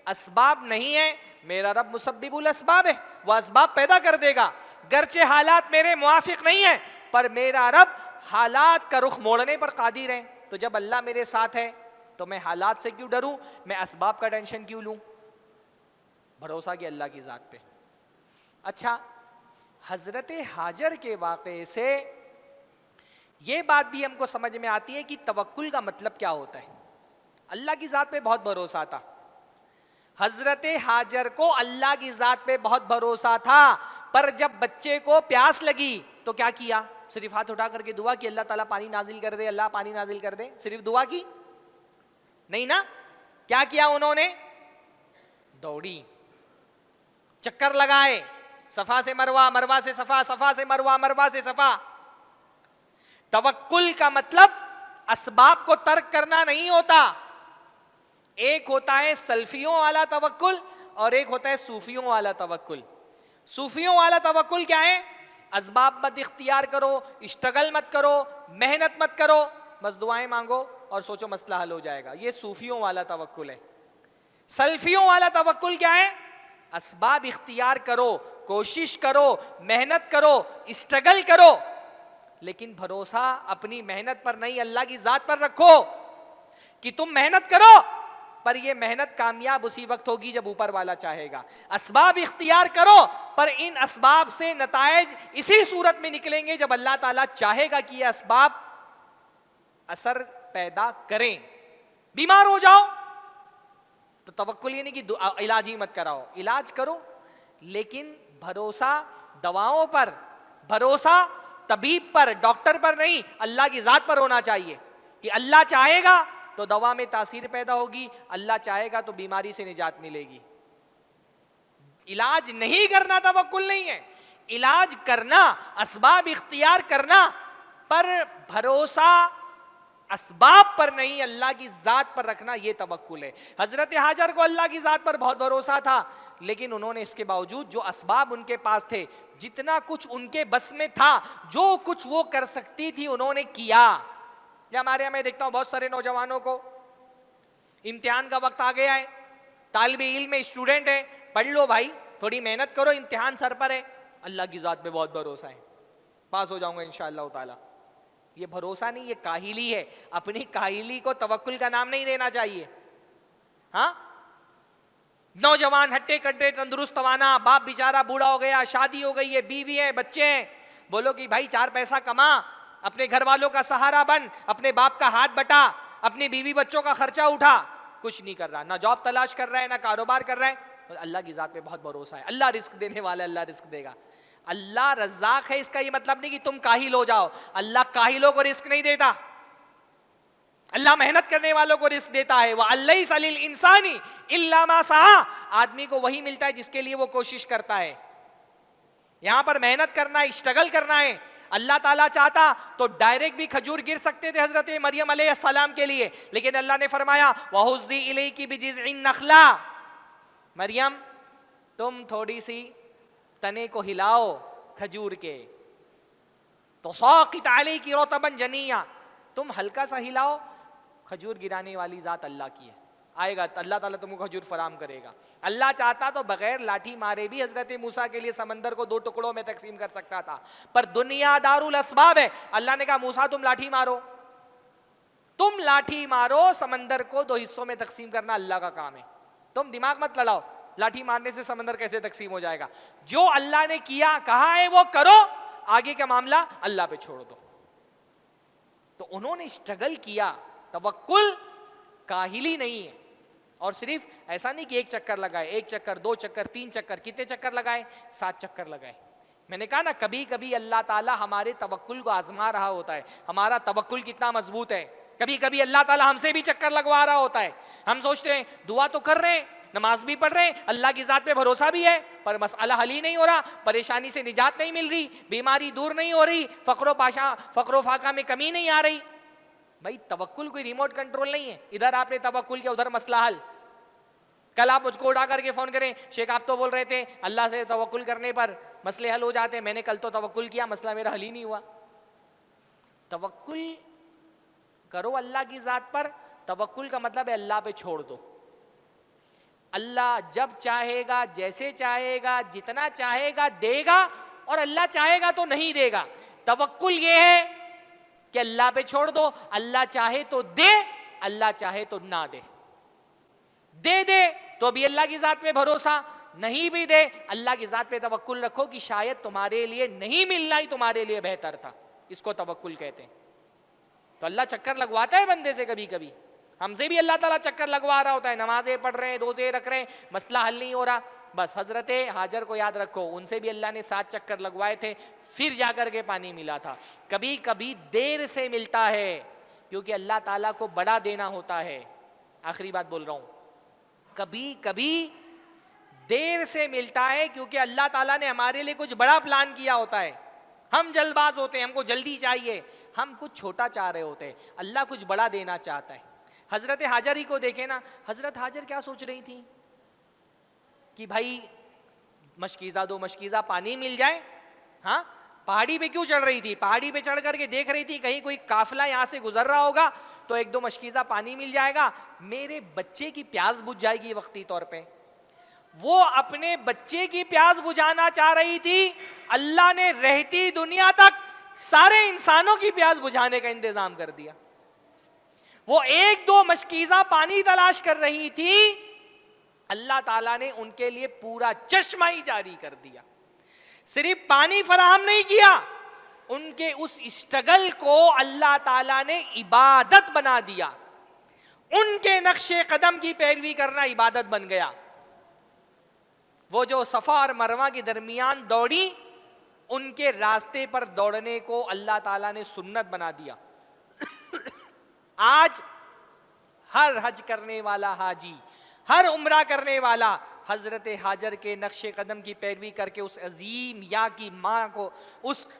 اسباب نہیں ہے, میرا رب مسبب الاسباب ہے, وہ اسباب پیدا کر دے گا. گرچہ حالات میرے موافق نہیں ہیں, پر میرا رب حالات کا رخ موڑنے پر قادر ہے. تو جب اللہ میرے ساتھ ہے تو میں حالات سے کیوں ڈروں, میں اسباب کا ٹینشن کیوں لوں؟ بھروسہ کیا اللہ کی ذات پہ. اچھا, حضرت ہاجر کے واقعے سے یہ بات بھی ہم کو سمجھ میں آتی ہے کہ توکل کا مطلب کیا ہوتا ہے. اللہ کی ذات پہ بہت بھروسہ تھا. حضرت ہاجر کو اللہ کی ذات پہ بہت بھروسہ تھا, پر جب بچے کو پیاس لگی تو کیا کیا؟ صرف ہاتھ اٹھا کر کے دعا کی اللہ تعالیٰ پانی نازل کر دے, اللہ پانی نازل کر دے, صرف دعا کی؟ نہیں نا. کیا کیا انہوں نے؟ دوڑی, چکر لگائے, صفا سے مروہ, مروہ سے صفا, صفا سے مروہ, مروہ سے صفا. توکل کا مطلب اسباب کو ترک کرنا نہیں ہوتا. ایک ہوتا ہے سلفیوں والا توکل اور ایک ہوتا ہے صوفیوں والا توکل. صوفیوں والا توکل کیا ہے؟ اسباب مت اختیار کرو, اشتغل مت کرو, محنت مت کرو, بس دعائیں مانگو اور سوچو مسئلہ حل ہو جائے گا. یہ صوفیوں والا توکل ہے. سلفیوں والا توکل کیا ہے؟ اسباب اختیار کرو, کوشش کرو, محنت کرو, اشتغل کرو, لیکن بھروسہ اپنی محنت پر نہیں, اللہ کی ذات پر رکھو کہ تم محنت کرو, پر یہ محنت کامیاب اسی وقت ہوگی جب اوپر والا چاہے گا. اسباب اختیار کرو, پر ان اسباب سے نتائج اسی صورت میں نکلیں گے جب اللہ تعالیٰ چاہے گا کہ یہ اسباب اثر پیدا کریں. بیمار ہو جاؤ تو توکل یہ نہیں کہ علاج ہی مت کراؤ, علاج کرو, لیکن بھروسہ دواؤں پر, بھروسہ طبیب پر, ڈاکٹر پر نہیں, اللہ کی ذات پر ہونا چاہیے کہ اللہ چاہے گا تو دوا میں تاثیر پیدا ہوگی, اللہ چاہے گا تو بیماری سے نجات ملے گی. علاج نہیں کرنا توکل نہیں ہے. علاج کرنا, اسباب اختیار کرنا, پر بھروسہ اسباب پر نہیں, اللہ کی ذات پر رکھنا, یہ توکل ہے. حضرت ہاجر کو اللہ کی ذات پر بہت بھروسہ تھا, لیکن انہوں نے اس کے باوجود جو اسباب ان کے پاس تھے, جتنا کچھ ان کے بس میں تھا, جو کچھ وہ کر سکتی تھی انہوں نے کیا. یا ہمارے یہاں میں دیکھتا ہوں بہت سارے نوجوانوں کو امتحان کا وقت آ گیا ہے, طالب علم ہے, اسٹوڈنٹ ہے, پڑھ لو بھائی, تھوڑی محنت کرو, امتحان سر پر ہے, اللہ کی ذات پہ بہت بھروسہ ہے, پاس ہو جاؤں گا انشاءاللہ تعالی. یہ بھروسہ نہیں, یہ کاہلی ہے. اپنی کاہلی کو توکل کا نام نہیں دینا چاہیے. ہاں, نوجوان ہٹے کٹے تندرست توانا, باپ بیچارہ بوڑھا ہو گیا, شادی ہو گئی ہے, بیوی ہے, بچے ہیں, بولو کہ بھائی 4 پیسہ کما, اپنے گھر والوں کا سہارا بن, اپنے باپ کا ہاتھ بٹا, اپنی بیوی بچوں کا خرچہ اٹھا. کچھ نہیں کر رہا, نہ جاب تلاش کر رہا ہے, نہ کاروبار کر رہا ہے. اللہ کی ذات پہ بہت بھروسہ ہے, اللہ رزق دینے والا, اللہ رزق دے گا. اللہ رزاق ہے, اس کا یہ مطلب نہیں کہ تم کاہل ہو جاؤ. اللہ کاہلوں کو رزق نہیں دیتا, اللہ محنت کرنے والوں کو رزق دیتا ہے. وَأَلَّيْسَ لِلْإِنسَانِ إِلَّا مَا سَعَىٰ, آدمی کو وہی ملتا ہے جس کے لیے وہ کوشش کرتا ہے. یہاں پر محنت کرنا ہے, اشتغل کرنا ہے. اللہ تعالیٰ چاہتا تو ڈائریکٹ بھی کھجور گر سکتے تھے حضرت مریم علیہ السلام کے لیے, لیکن اللہ نے فرمایا وَهُزِّي إِلَيْكِ بِجِذْعِ النَّخْلَةِ, مریم تم تھوڑی سی تنے کو ہلاؤ کھجور کے, تُسَاقِطْ عَلَيْكِ رُطَبًا جَنِيًّا, تم ہلکا سا ہلاؤ, کھجور گرانے والی ذات اللہ کی ہے, آئے گا اللہ تعالیٰ تم کو کھجور فراہم کرے گا. اللہ چاہتا تو بغیر لاٹھی مارے بھی حضرت موسیٰ کے لیے سمندر کو 2 ٹکڑوں میں تقسیم کر سکتا تھا, پر دنیا دار الاسباب ہے. اللہ نے کہا موسیٰ تم لاٹھی مارو, تم لاٹھی مارو, سمندر کو 2 حصوں میں تقسیم کرنا اللہ کا کام ہے. تم دماغ مت لڑاؤ, لاٹھی مارنے سے سمندر کیسے تقسیم ہو جائے گا. جو اللہ نے کیا کہا ہے وہ کرو, آگے کا معاملہ اللہ پہ چھوڑ دو. تو انہوں نے اسٹرگل کیا. توکل کاہلی نہیں ہے. اور صرف ایسا نہیں کہ 1 چکر لگائے, 1 چکر 2 چکر 3 چکر, کتنے چکر لگائے؟ 7 چکر لگائے. میں نے کہا نا کبھی کبھی اللہ تعالیٰ ہمارے توکل کو آزما رہا ہوتا ہے, ہمارا توکل کتنا مضبوط ہے. کبھی کبھی اللہ تعالیٰ ہم سے بھی چکر لگوا رہا ہوتا ہے. ہم سوچتے ہیں دعا تو کر رہے ہیں, نماز بھی پڑھ رہے ہیں, اللہ کی ذات پہ بھروسہ بھی ہے, پر مسئلہ حل ہی نہیں ہو رہا, پریشانی سے نجات نہیں مل رہی, بیماری دور نہیں ہو رہی, فقر و فاقہ میں کمی نہیں آ رہی. بھائی توکل کوئی ریموٹ کنٹرول نہیں ہے, ادھر آپ نے توکل کیا ادھر مسئلہ حل. کل آپ مجھ کو اٹھا کر کے فون کریں, شیخ آپ تو بول رہے تھے اللہ سے توکل کرنے پر مسئلے حل ہو جاتے ہیں, میں نے کل تو توکل کیا, مسئلہ میرا حل ہی نہیں ہوا. توکل کرو اللہ کی ذات پر. توکل کا مطلب ہے اللہ پہ چھوڑ دو. اللہ جب چاہے گا, جیسے چاہے گا, جتنا چاہے گا دے گا, اور اللہ چاہے گا تو نہیں دے گا. توکل یہ ہے کہ اللہ پہ چھوڑ دو, اللہ چاہے تو دے, اللہ چاہے تو نہ دے. دے تو بھی اللہ کی ذات پہ بھروسہ, نہیں بھی دے اللہ کی ذات پہ توکل رکھو کہ شاید تمہارے لیے نہیں ملنا ہی تمہارے لیے بہتر تھا. اس کو توکل کہتے ہیں. تو اللہ چکر لگواتا ہے بندے سے کبھی کبھی. ہم سے بھی اللہ تعالیٰ چکر لگوا رہا ہوتا ہے, نمازیں پڑھ رہے ہیں, روزے رکھ رہے ہیں, مسئلہ حل نہیں ہو رہا. بس حضرت ہاجر کو یاد رکھو, ان سے بھی اللہ نے 7 چکر لگوائے تھے, پھر جا کر کے پانی ملا تھا. کبھی کبھی دیر سے ملتا ہے کیونکہ اللہ تعالیٰ کو بڑا دینا ہوتا ہے. آخری بات بول رہا ہوں, کبھی کبھی دیر سے ملتا ہے کیونکہ اللہ تعالیٰ نے ہمارے لیے کچھ بڑا پلان کیا ہوتا ہے. ہم جلد باز ہوتے ہیں, ہم کو جلدی چاہیے, ہم کچھ چھوٹا چاہ رہے ہوتے ہیں, اللہ کچھ بڑا دینا چاہتا ہے. حضرت ہاجر ہی کو دیکھیں نا, حضرت ہاجر کیا سوچ رہی تھی کہ بھائی مشکیزہ دو مشکیزہ پانی مل جائے. ہاں, پہاڑی پہ کیوں چڑھ رہی تھی؟ پہاڑی پہ چڑھ کر کے دیکھ رہی تھی کہیں کوئی قافلہ یہاں سے گزر رہا ہوگا تو 1-2 مشکیزہ پانی مل جائے گا, میرے بچے کی پیاس بجھ جائے گی وقتی طور پہ. وہ اپنے بچے کی پیاس بجھانا چاہ رہی تھی, اللہ نے رہتی دنیا تک سارے انسانوں کی پیاس بجھانے کا انتظام کر دیا. وہ 1-2 مشکیزہ پانی تلاش کر رہی تھی, اللہ تعالیٰ نے ان کے لیے پورا چشمہ ہی جاری کر دیا. صرف پانی فراہم نہیں کیا, ان کے اس اسٹرگل کو اللہ تعالیٰ نے عبادت بنا دیا. ان کے نقش قدم کی پیروی کرنا عبادت بن گیا. وہ جو صفا اور مروہ کے درمیان دوڑی, ان کے راستے پر دوڑنے کو اللہ تعالیٰ نے سنت بنا دیا. آج ہر حج کرنے والا حاجی, ہر عمرہ کرنے والا حضرت ہاجر کے نقش قدم کی پیروی کر کے اس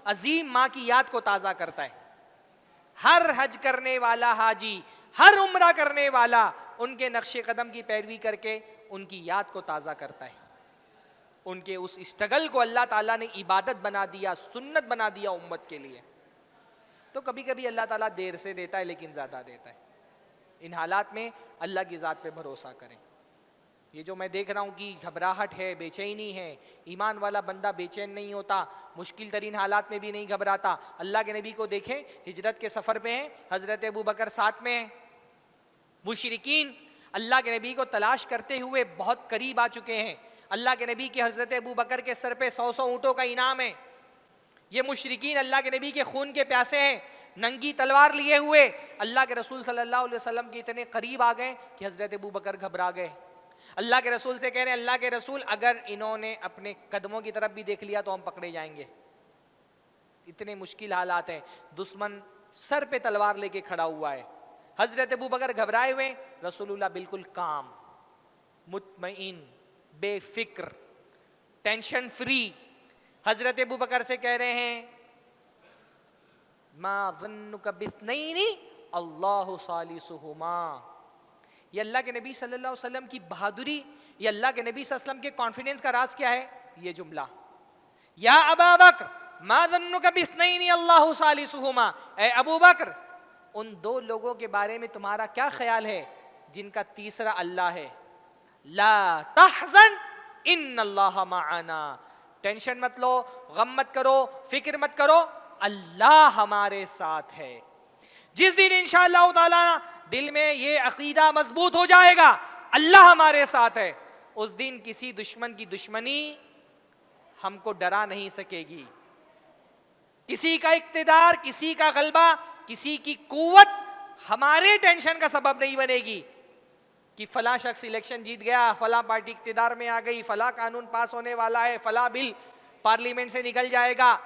عظیم ماں کی یاد کو تازہ کرتا ہے. ہر حج کرنے والا حاجی, ہر عمرہ کرنے والا ان کے نقش قدم کی پیروی کر کے ان کی یاد کو تازہ کرتا ہے. ان کے اس اسٹرگل کو اللہ تعالیٰ نے عبادت بنا دیا, سنت بنا دیا امت کے لیے. تو کبھی کبھی اللہ تعالیٰ دیر سے دیتا ہے لیکن زیادہ دیتا ہے. ان حالات میں اللہ کی ذات پہ بھروسہ کریں. یہ جو میں دیکھ رہا ہوں کہ گھبراہٹ ہے, بے چینی ہے, ایمان والا بندہ بے چین نہیں ہوتا, مشکل ترین حالات میں بھی نہیں گھبراتا. اللہ کے نبی کو دیکھیں, ہجرت کے سفر پہ ہیں, حضرت ابوبکر ساتھ میں ہیں. مشرکین اللہ کے نبی کو تلاش کرتے ہوئے بہت قریب آ چکے ہیں. اللہ کے نبی کے حضرت ابوبکر کے سر پہ 100 اونٹوں کا انعام ہے. یہ مشرکین اللہ کے نبی کے خون کے پیاسے ہیں, ننگی تلوار لیے ہوئے اللہ کے رسول صلی اللہ علیہ وسلم کے اتنے قریب آ گئے کہ حضرت ابوبکر گھبرا گئے. اللہ کے رسول سے کہہ رہے ہیں, اللہ کے رسول اگر انہوں نے اپنے قدموں کی طرف بھی دیکھ لیا تو ہم پکڑے جائیں گے. اتنے مشکل حالات ہیں, دشمن سر پہ تلوار لے کے کھڑا ہوا ہے. حضرت ابوبکر گھبرائے ہوئے, رسول اللہ بالکل کام, مطمئن, بے فکر, ٹینشن فری. حضرت ابوبکر سے کہہ رہے ہیں, ما ظنک باثنین اللہ ثالثہما. یہ اللہ کے نبی صلی اللہ علیہ وسلم کی بہادری, یہ اللہ کے نبی صلی اللہ علیہ وسلم کے کانفیڈنس کا راز کیا ہے؟ یہ جملہ, یا ابا بکر ما ظنک باثنین اللہ ثالثہما. اے ابو بکر, ان 2 لوگوں کے بارے میں تمہارا کیا خیال ہے جن کا تیسرا اللہ ہے؟ لا تحزن ان اللہ معنا. ٹینشن مت لو, غم مت کرو, فکر مت کرو, اللہ ہمارے ساتھ ہے. جس دن انشاءاللہ تعالی دل میں یہ عقیدہ مضبوط ہو جائے گا اللہ ہمارے ساتھ ہے, اس دن کسی دشمن کی دشمنی ہم کو ڈرا نہیں سکے گی. کسی کا اقتدار, کسی کا غلبہ, کسی کی قوت ہمارے ٹینشن کا سبب نہیں بنے گی کہ فلاں شخص الیکشن جیت گیا, فلاں پارٹی اقتدار میں آ گئی, فلاں قانون پاس ہونے والا ہے, فلاں بل پارلیمنٹ سے نکل جائے گا.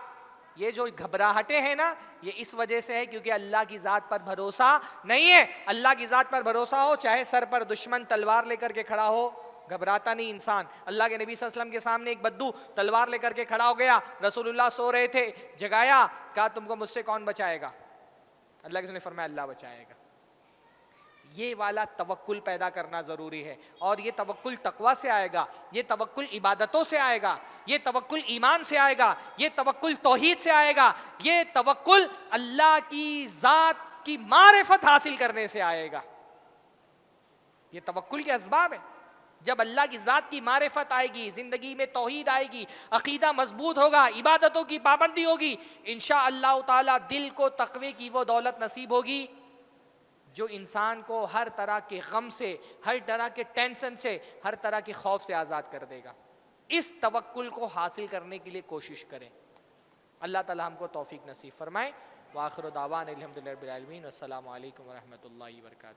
یہ جو گھبراہٹیں ہیں نا, یہ اس وجہ سے ہے کیونکہ اللہ کی ذات پر بھروسہ نہیں ہے. اللہ کی ذات پر بھروسہ ہو, چاہے سر پر دشمن تلوار لے کر کے کھڑا ہو, گھبراتا نہیں انسان. اللہ کے نبی صلی اللہ علیہ وسلم کے سامنے ایک بدو تلوار لے کر کے کھڑا ہو گیا, رسول اللہ سو رہے تھے, جگایا, کہا تم کو مجھ سے کون بچائے گا؟ اللہ کے نے فرمایا اللہ بچائے گا. یہ والا توکل پیدا کرنا ضروری ہے. اور یہ توکل تقوی سے آئے گا, یہ توکل عبادتوں سے آئے گا, یہ توکل ایمان سے آئے گا, یہ توکل توحید سے آئے گا, یہ توکل اللہ کی ذات کی معرفت حاصل کرنے سے آئے گا. یہ توکل کے اسباب ہیں. جب اللہ کی ذات کی معرفت آئے گی, زندگی میں توحید آئے گی, عقیدہ مضبوط ہوگا, عبادتوں کی پابندی ہوگی, انشاءاللہ تعالی دل کو تقوی کی وہ دولت نصیب ہوگی جو انسان کو ہر طرح کے غم سے, ہر طرح کے ٹینشن سے, ہر طرح کے خوف سے آزاد کر دے گا. اس توکل کو حاصل کرنے کے لیے کوشش کریں. اللہ تعالی ہم کو توفیق نصیب فرمائے. وآخر دعوانا الحمدللہ رب العالمین. السلام علیکم ورحمۃ اللہ وبرکاتہ.